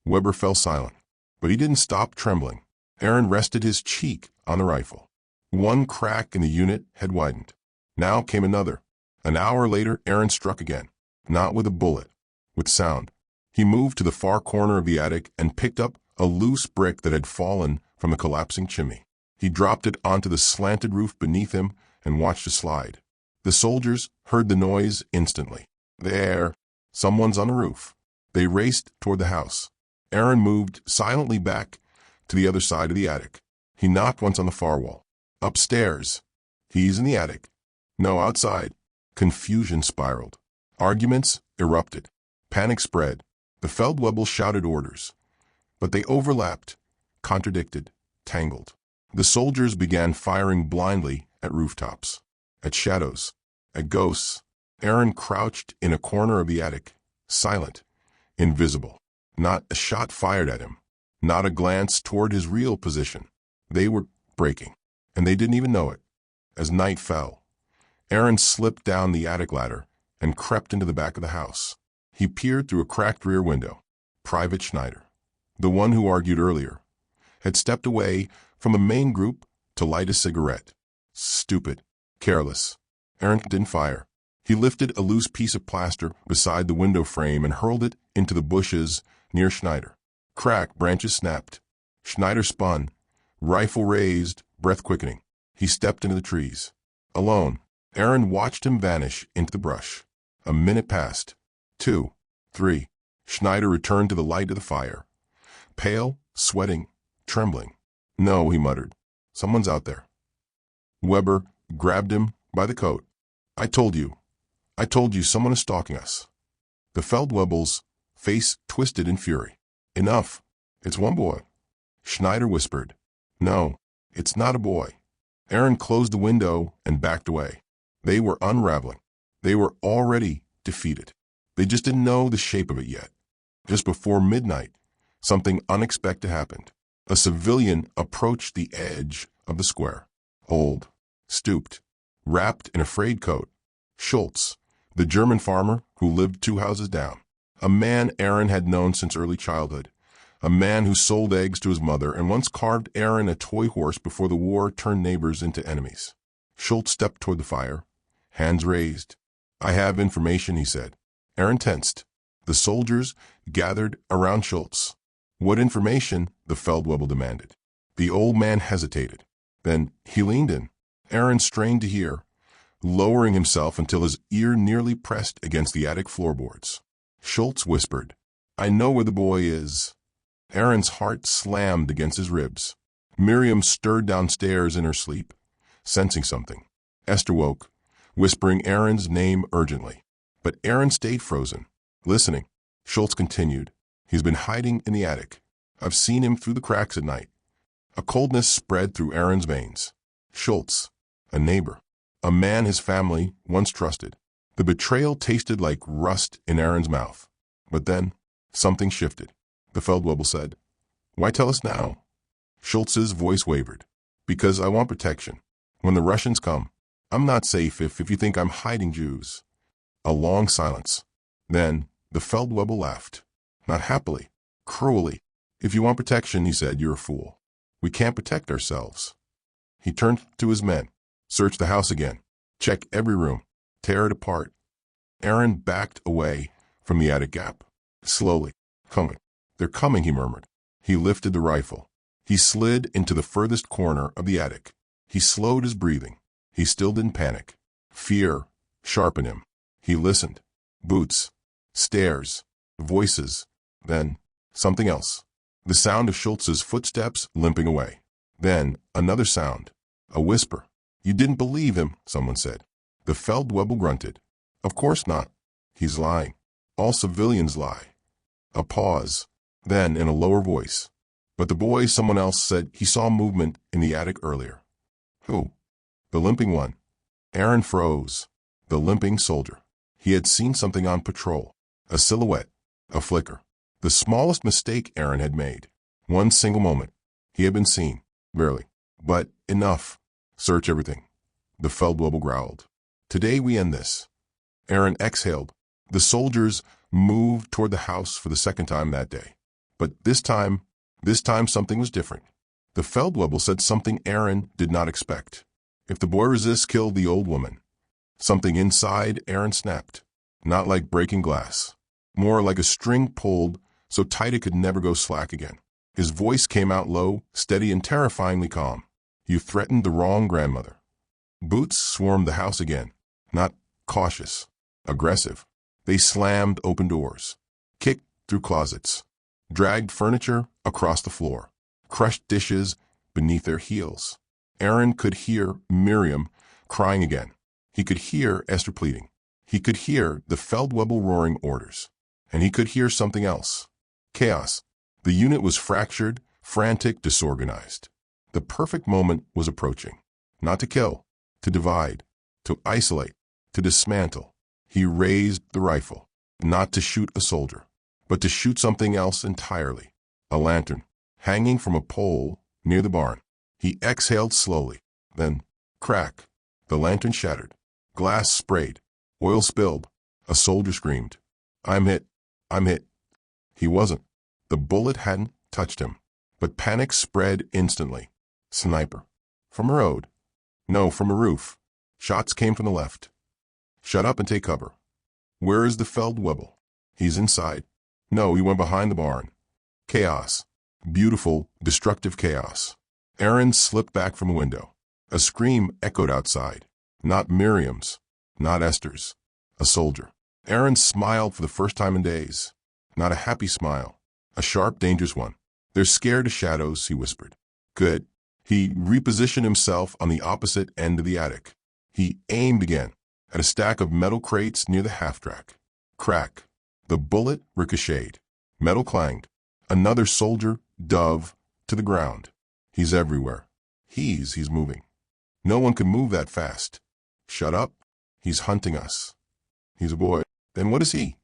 Weber fell silent, but he didn't stop trembling. Aaron rested his cheek on the rifle. One crack in the unit had widened. Now came another. An hour later, Aaron struck again. Not with a bullet, with sound. He moved to the far corner of the attic and picked up a loose brick that had fallen from the collapsing chimney. He dropped it onto the slanted roof beneath him and watched it slide. The soldiers heard the noise instantly. There, someone's on the roof. They raced toward the house. Aaron moved silently back to the other side of the attic. He knocked once on the far wall. "Upstairs." "He's in the attic." "No, outside." Confusion spiraled. Arguments erupted. Panic spread. The Feldwebel shouted orders, but they overlapped, contradicted, tangled. The soldiers began firing blindly at rooftops, at shadows, at ghosts. Aaron crouched in a corner of the attic, silent, invisible. Not a shot fired at him, not a glance toward his real position. They were breaking, and they didn't even know it. As night fell, Aaron slipped down the attic ladder and crept into the back of the house. He peered through a cracked rear window. Private Schneider, the one who argued earlier, had stepped away from the main group to light a cigarette. Stupid, careless. Aaron didn't fire. He lifted a loose piece of plaster beside the window frame and hurled it into the bushes near Schneider. Crack, branches snapped. Schneider spun, rifle raised, breath quickening. He stepped into the trees. Alone, Aaron watched him vanish into the brush. A minute passed. 2, 3. Schneider returned to the light of the fire. Pale, sweating, trembling. "No," he muttered. "Someone's out there." Weber grabbed him by the coat. I told you someone is stalking us." The Feldwebel's face twisted in fury. "Enough. It's one boy." Schneider whispered. "No, it's not a boy." Aaron closed the window and backed away. They were unraveling. They were already defeated. They just didn't know the shape of it yet. Just before midnight, something unexpected happened. A civilian approached the edge of the square. Old, stooped, wrapped in a frayed coat. Schultz, the German farmer who lived 2 houses down. A man Aaron had known since early childhood. A man who sold eggs to his mother and once carved Aaron a toy horse before the war turned neighbors into enemies. Schultz stepped toward the fire, hands raised. "I have information," he said. Aaron tensed. The soldiers gathered around Schultz. "What information?" the Feldwebel demanded. The old man hesitated. Then he leaned in. Aaron strained to hear, lowering himself until his ear nearly pressed against the attic floorboards. Schultz whispered, "I know where the boy is." Aaron's heart slammed against his ribs. Miriam stirred downstairs in her sleep, sensing something. Esther woke, whispering Aaron's name urgently. But Aaron stayed frozen, listening. Schultz continued, "He's been hiding in the attic. I've seen him through the cracks at night." A coldness spread through Aaron's veins. Schultz, a neighbor, a man his family once trusted. The betrayal tasted like rust in Aaron's mouth. But then, something shifted. The Feldwebel said, "Why tell us now?" Schultz's voice wavered. "Because I want protection. When the Russians come, I'm not safe if you think I'm hiding Jews." A long silence. Then the Feldwebel laughed. Not happily, cruelly. "If you want protection," he said, "you're a fool. We can't protect ourselves." He turned to his men. "Search the house again. Check every room. Tear it apart." Aaron backed away from the attic gap. Slowly. "Coming. They're coming," he murmured. He lifted the rifle. He slid into the furthest corner of the attic. He slowed his breathing. He still didn't panic. Fear sharpened him. He listened. Boots. Stairs. Voices. Then something else. The sound of Schultz's footsteps limping away. Then another sound. A whisper. "You didn't believe him," someone said. The Feldwebel grunted. "Of course not. He's lying. All civilians lie." A pause. Then, in a lower voice, "But the boy," someone else said, "he saw movement in the attic earlier." "Who?" "The limping one." Aaron froze. The limping soldier. He had seen something on patrol. A silhouette. A flicker. The smallest mistake Aaron had made. One single moment. He had been seen. Barely. But enough. "Search everything." The Feldwebel growled. "Today we end this." Aaron exhaled. The soldiers moved toward the house for the second time that day. But this time something was different. The Feldwebel said something Aaron did not expect. "If the boy resists, kill the old woman." Something inside Aaron snapped. Not like breaking glass. More like a string pulled so tight it could never go slack again. His voice came out low, steady, and terrifyingly calm. "You threatened the wrong grandmother." Boots swarmed the house again. Not cautious. Aggressive. They slammed open doors. Kicked through closets. Dragged furniture across the floor. Crushed dishes beneath their heels. Aaron could hear Miriam crying again. He could hear Esther pleading. He could hear the Feldwebel roaring orders. And he could hear something else. Chaos. The unit was fractured, frantic, disorganized. The perfect moment was approaching. Not to kill, to divide, to isolate, to dismantle. He raised the rifle, not to shoot a soldier, but to shoot something else entirely. A lantern, hanging from a pole near the barn. He exhaled slowly. Then, crack. The lantern shattered. Glass sprayed. Oil spilled. A soldier screamed. "I'm hit. I'm hit." He wasn't. The bullet hadn't touched him. But panic spread instantly. Sniper. From a road. No, from a roof. Shots came from the left. "Shut up and take cover." "Where is the Feldwebel?" "He's inside." "No, he went behind the barn." Chaos. Beautiful, destructive chaos. Aaron slipped back from a window. A scream echoed outside. Not Miriam's, not Esther's. A soldier. Aaron smiled for the first time in days. Not a happy smile. A sharp, dangerous one. "They're scared of shadows," he whispered. "Good." He repositioned himself on the opposite end of the attic. He aimed again at a stack of metal crates near the half-track. Crack. The bullet ricocheted. Metal clanged. Another soldier dove to the ground. He's everywhere. He's moving. No one can move that fast. Shut up. He's hunting us. He's a boy. Then what is he?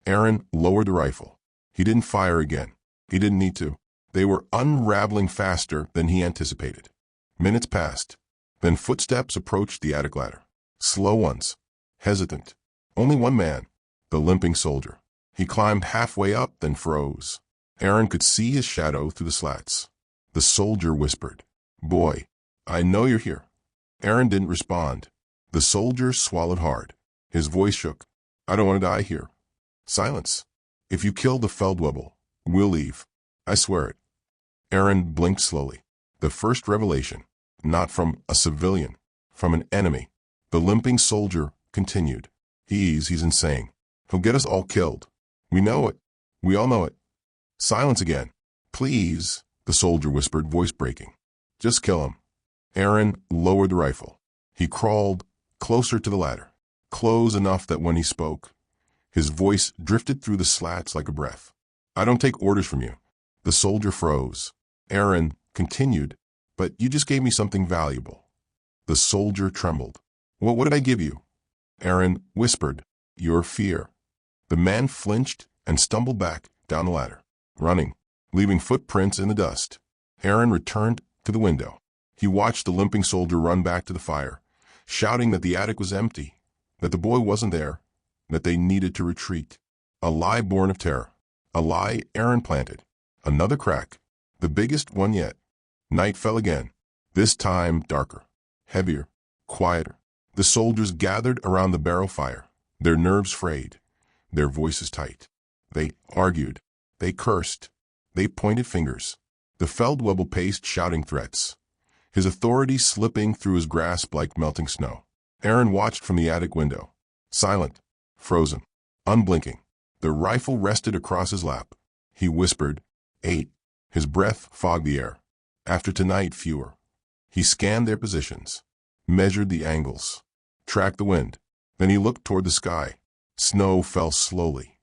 Aaron lowered the rifle. He didn't fire again. He didn't need to. They were unraveling faster than he anticipated. Minutes passed. Then footsteps approached the attic ladder. Slow ones. Hesitant. Only one man. The limping soldier. He climbed halfway up, then froze. Aaron could see his shadow through the slats. The soldier whispered, "Boy, I know you're here." Aaron didn't respond. The soldier swallowed hard. His voice shook. "I don't want to die here." Silence. "If you kill the Feldwebel, we'll leave. I swear it." Aaron blinked slowly. The first revelation. Not from a civilian. From an enemy. The limping soldier continued. He's insane. He'll get us all killed. We know it. We all know it." Silence again. "Please," the soldier whispered, voice breaking. "Just kill him." Aaron lowered the rifle. He crawled closer to the ladder. Close enough that when he spoke, his voice drifted through the slats like a breath. "I don't take orders from you." The soldier froze. Aaron continued, "But you just gave me something valuable." The soldier trembled. What did I give you?" Aaron whispered, "Your fear." The man flinched and stumbled back down the ladder, running, leaving footprints in the dust. Aaron returned to the window. He watched the limping soldier run back to the fire, shouting that the attic was empty, that the boy wasn't there, that they needed to retreat. A lie born of terror. A lie Aaron planted. Another crack. The biggest one yet. Night fell again. This time darker, heavier, quieter. The soldiers gathered around the barrel fire, their nerves frayed, their voices tight. They argued. They cursed. They pointed fingers. The Feldwebel paced, shouting threats, his authority slipping through his grasp like melting snow. Aaron watched from the attic window, silent, frozen, unblinking. The rifle rested across his lap. He whispered, 8. His breath fogged the air. After tonight, fewer. He scanned their positions, measured the angles, tracked the wind. Then he looked toward the sky. Snow fell slowly,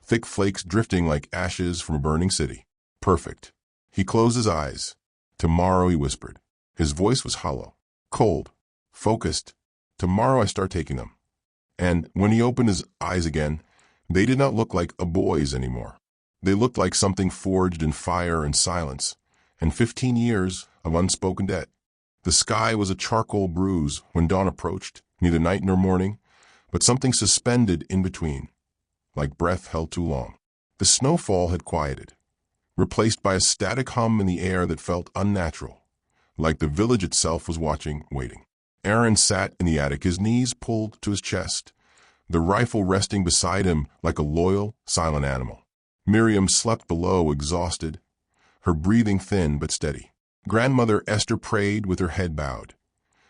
thick flakes drifting like ashes from a burning city. Perfect. He closed his eyes. "Tomorrow," he whispered. His voice was hollow, cold, focused. "Tomorrow I start taking them." And when he opened his eyes again, they did not look like a boy's anymore. They looked like something forged in fire and silence, and 15 years of unspoken debt. The sky was a charcoal bruise when dawn approached, neither night nor morning, but something suspended in between, like breath held too long. The snowfall had quieted, replaced by a static hum in the air that felt unnatural, like the village itself was watching, waiting. Aaron sat in the attic, his knees pulled to his chest, the rifle resting beside him like a loyal, silent animal. Miriam slept below, exhausted, her breathing thin but steady. Grandmother Esther prayed with her head bowed,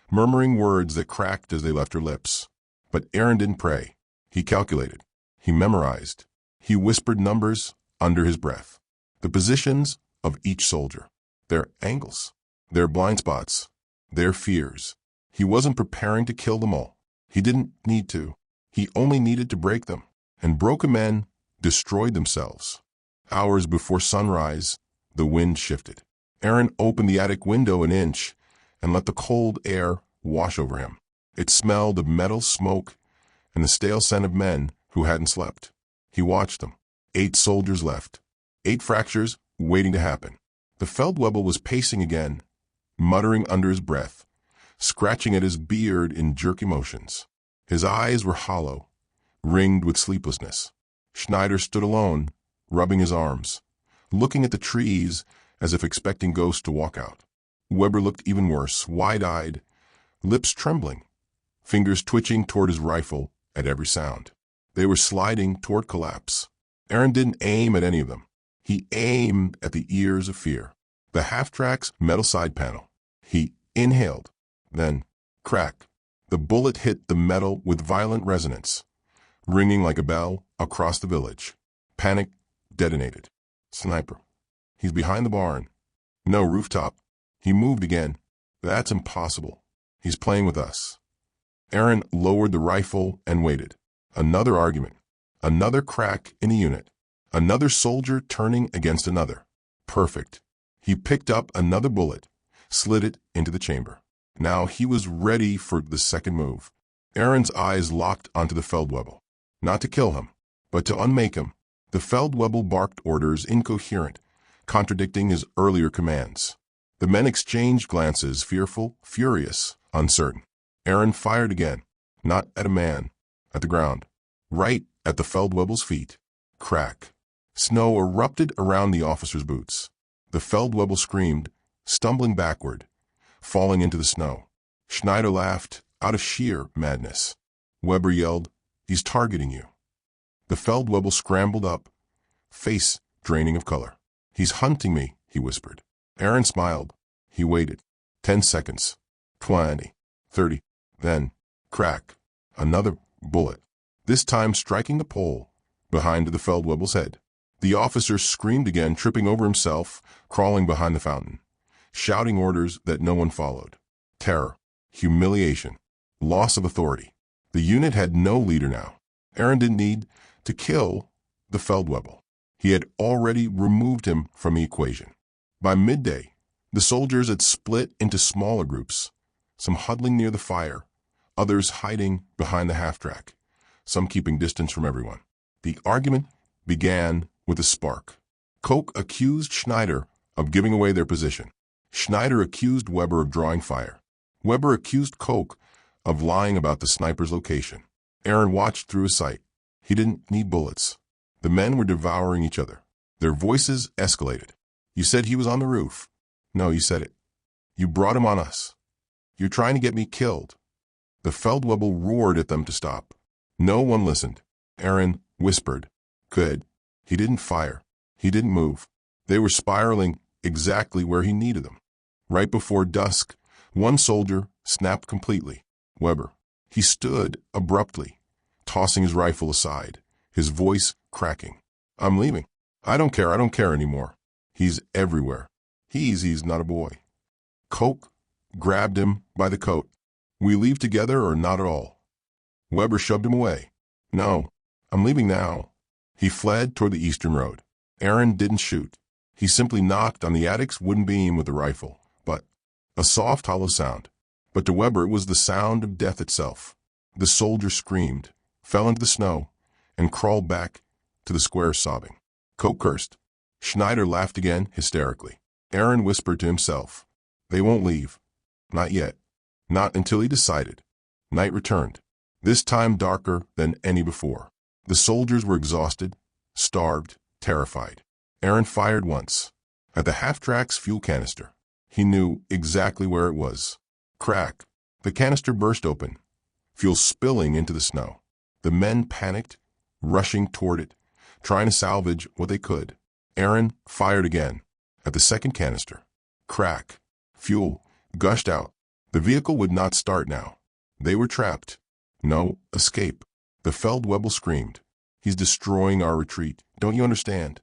murmuring words that cracked as they left her lips. But Aaron didn't pray. He calculated. He memorized. He whispered numbers under his breath. The positions of each soldier, their angles, their blind spots, their fears. He wasn't preparing to kill them all. He didn't need to. He only needed to break them. And broken men destroyed themselves. Hours before sunrise, the wind shifted. Aaron opened the attic window an inch and let the cold air wash over him. It smelled of metal smoke and the stale scent of men who hadn't slept. He watched them. 8 soldiers left. 8 fractures waiting to happen. The Feldwebel was pacing again, muttering under his breath, scratching at his beard in jerky motions. His eyes were hollow, ringed with sleeplessness. Schneider stood alone, rubbing his arms, looking at the trees as if expecting ghosts to walk out. Weber looked even worse, wide-eyed, lips trembling, fingers twitching toward his rifle at every sound. They were sliding toward collapse. Aaron didn't aim at any of them. He aimed at the ears of fear. The half-track's metal side panel. He inhaled, then crack. The bullet hit the metal with violent resonance, ringing like a bell across the village. Panic detonated. Sniper. He's behind the barn. No, rooftop. He moved again. That's impossible. He's playing with us. Aaron lowered the rifle and waited. Another argument. Another crack in a unit. Another soldier turning against another. Perfect. He picked up another bullet, slid it into the chamber. Now he was ready for the second move. Aaron's eyes locked onto the Feldwebel. Not to kill him, but to unmake him. The Feldwebel barked orders incoherent, contradicting his earlier commands. The men exchanged glances, fearful, furious, uncertain. Aaron fired again, not at a man, at the ground, right at the Feldwebel's feet. Crack. Snow erupted around the officer's boots. The Feldwebel screamed, stumbling backward, falling into the snow. Schneider laughed out of sheer madness. Weber yelled, "He's targeting you." The Feldwebel scrambled up, face draining of color. "He's hunting me," he whispered. Aaron smiled. He waited. 10 seconds. 20. 30. Then, crack. Another bullet. This time striking the pole behind the Feldwebel's head. The officer screamed again, tripping over himself, crawling behind the fountain, shouting orders that no one followed. Terror. Humiliation. Loss of authority. The unit had no leader now. Aaron didn't need to kill the Feldwebel. He had already removed him from the equation. By midday, the soldiers had split into smaller groups, some huddling near the fire, others hiding behind the half-track, some keeping distance from everyone. The argument began with a spark. Koch accused Schneider of giving away their position. Schneider accused Weber of drawing fire. Weber accused Koch of lying about the sniper's location. Aaron watched through his sight. He didn't need bullets. The men were devouring each other. Their voices escalated. "You said he was on the roof." "No, you said it." "You brought him on us." "You're trying to get me killed." The Feldwebel roared at them to stop. No one listened. Aaron whispered, "Good." He didn't fire. He didn't move. They were spiraling exactly where he needed them. Right before dusk, one soldier snapped completely. Weber. He stood abruptly, tossing his rifle aside, his voice cracking. "I'm leaving. I don't care anymore. He's everywhere. He's not a boy." Koch grabbed him by the coat. "We leave together or not at all?" Weber shoved him away. "No, I'm leaving now." He fled toward the eastern road. Aaron didn't shoot. He simply knocked on the attic's wooden beam with the rifle. But a soft, hollow sound. But to Weber it was the sound of death itself. The soldier screamed, fell into the snow, and crawled back to the square sobbing. Koch cursed. Schneider laughed again, hysterically. Aaron whispered to himself, "They won't leave. Not yet. Not until he decided." Night returned, this time darker than any before. The soldiers were exhausted, starved, terrified. Aaron fired once, at the half-track's fuel canister. He knew exactly where it was. Crack. The canister burst open, fuel spilling into the snow. The men panicked, rushing toward it, trying to salvage what they could. Aaron fired again, at the second canister. Crack. Fuel gushed out. The vehicle would not start now. They were trapped. No escape. The Feldwebel screamed, "He's destroying our retreat. Don't you understand?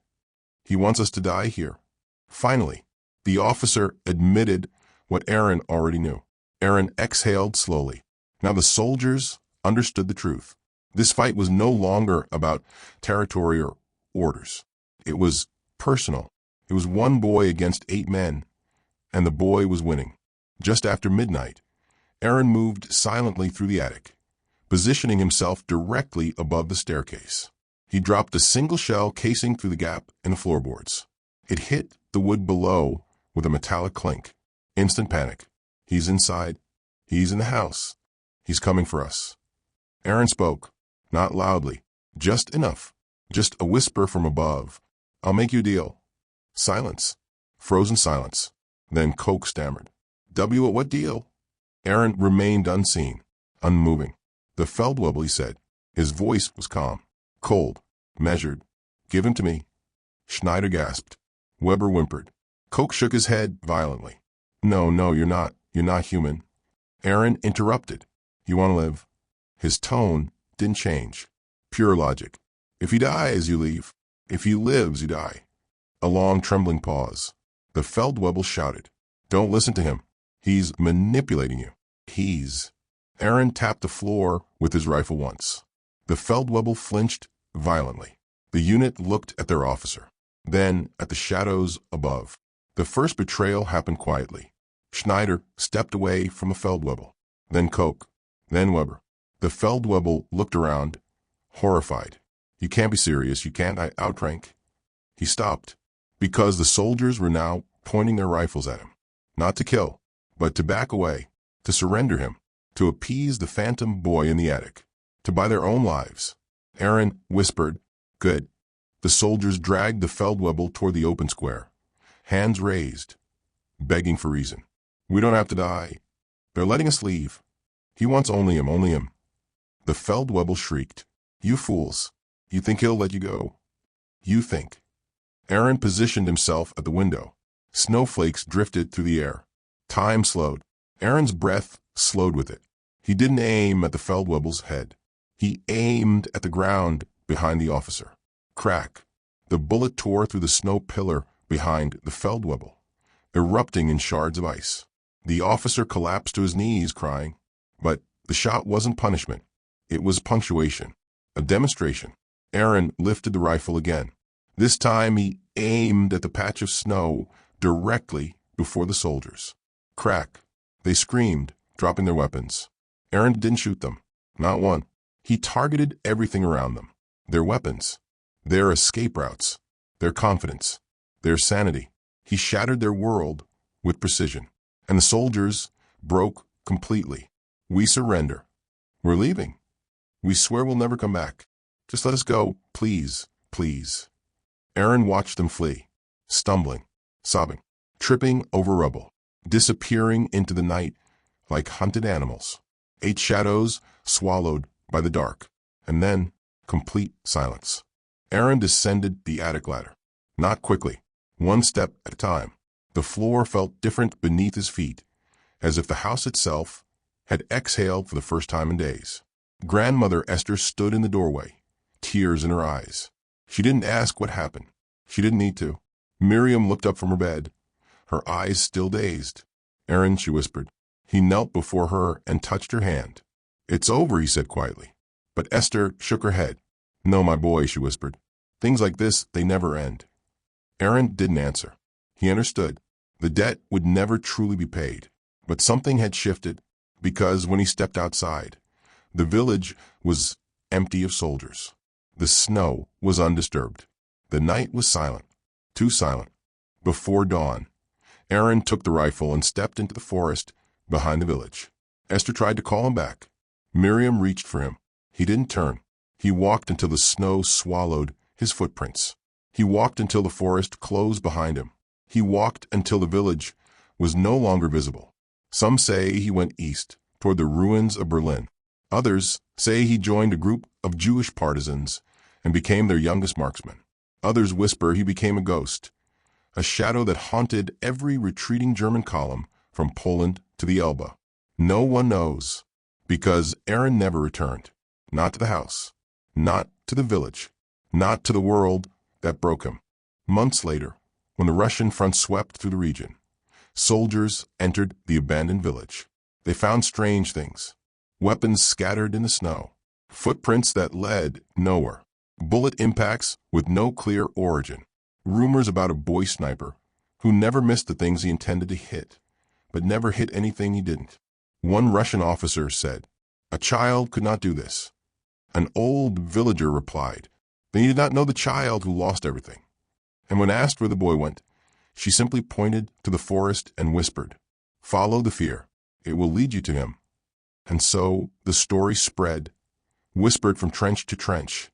He wants us to die here." Finally, the officer admitted what Aaron already knew. Aaron exhaled slowly. Now the soldiers understood the truth. This fight was no longer about territory or orders. It was personal. It was one boy against 8 men, and the boy was winning. Just after midnight, Aaron moved silently through the attic, positioning himself directly above the staircase. He dropped a single shell casing through the gap in the floorboards. It hit the wood below with a metallic clink. Instant panic. He's inside. He's in the house. He's coming for us. Aaron spoke, not loudly, just enough. Just a whisper from above. "I'll make you a deal." Silence. Frozen silence. Then Koch stammered, What deal?" Aaron remained unseen, unmoving. "The Feldwebel," he said. His voice was calm, cold, measured. "Give him to me." Schneider gasped. Weber whimpered. Koch shook his head violently. No, you're not human." Aaron interrupted. You want to live? His tone didn't change. Pure logic. If he dies, you leave. If he lives, you die. A long, trembling pause. The Feldwebel shouted, "Don't listen to him. He's manipulating you." Aaron tapped the floor with his rifle once. The Feldwebel flinched violently. The unit looked at their officer, then at the shadows above. The first betrayal happened quietly. Schneider stepped away from a Feldwebel, then Koch, then Weber. The Feldwebel looked around, horrified. "You can't be serious. You can't. I outrank." He stopped, because the soldiers were now pointing their rifles at him. Not to kill, but to back away, to surrender him, to appease the phantom boy in the attic, to buy their own lives. Aaron whispered, "Good." The soldiers dragged the Feldwebel toward the open square, hands raised, begging for reason. "We don't have to die. They're letting us leave. He wants only him, only him." The Feldwebel shrieked, "You fools. You think he'll let you go? You think." Aaron positioned himself at the window. Snowflakes drifted through the air. Time slowed. Aaron's breath slowed with it. He didn't aim at the Feldwebel's head. He aimed at the ground behind the officer. Crack. The bullet tore through the snow pillar behind the Feldwebel, erupting in shards of ice. The officer collapsed to his knees, crying. But the shot wasn't punishment. It was punctuation, a demonstration. Aaron lifted the rifle again. This time he aimed at the patch of snow directly before the soldiers. Crack. They screamed, dropping their weapons. Aaron didn't shoot them. Not one. He targeted everything around them. Their weapons. Their escape routes. Their confidence. Their sanity. He shattered their world with precision. And the soldiers broke completely. "We surrender. We're leaving. We swear we'll never come back. Just let us go, please, please." Aaron watched them flee, stumbling, sobbing, tripping over rubble, disappearing into the night like hunted animals. 8 shadows swallowed by the dark, and then complete silence. Aaron descended the attic ladder, not quickly, one step at a time. The floor felt different beneath his feet, as if the house itself had exhaled for the first time in days. Grandmother Esther stood in the doorway, tears in her eyes. She didn't ask what happened. She didn't need to. Miriam looked up from her bed, her eyes still dazed. "Aaron," she whispered. He knelt before her and touched her hand. "It's over," he said quietly. But Esther shook her head. "No, my boy," she whispered. "Things like this, they never end." Aaron didn't answer. He understood. The debt would never truly be paid. But something had shifted, because when he stepped outside, the village was empty of soldiers. The snow was undisturbed. The night was silent, too silent. Before dawn, Aaron took the rifle and stepped into the forest behind the village. Esther tried to call him back. Miriam reached for him. He didn't turn. He walked until the snow swallowed his footprints. He walked until the forest closed behind him. He walked until the village was no longer visible. Some say he went east, toward the ruins of Berlin. Others say he joined a group of Jewish partisans and became their youngest marksman. Others whisper he became a ghost, a shadow that haunted every retreating German column from Poland to the Elbe. No one knows, because Aaron never returned. Not to the house, not to the village, not to the world that broke him. Months later, when the Russian front swept through the region, soldiers entered the abandoned village. They found strange things. Weapons scattered in the snow. Footprints that led nowhere. Bullet impacts with no clear origin. Rumors about a boy sniper who never missed the things he intended to hit, but never hit anything he didn't. One Russian officer said, "A child could not do this." An old villager replied that he did not know the child who lost everything. And when asked where the boy went, she simply pointed to the forest and whispered, "Follow the fear. It will lead you to him." And so the story spread, whispered from trench to trench,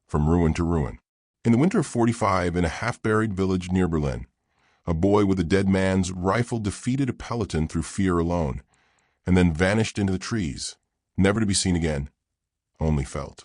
from ruin to ruin. In the winter of 45, in a half-buried village near Berlin, a boy with a dead man's rifle defeated a peloton through fear alone, and then vanished into the trees, never to be seen again, only felt.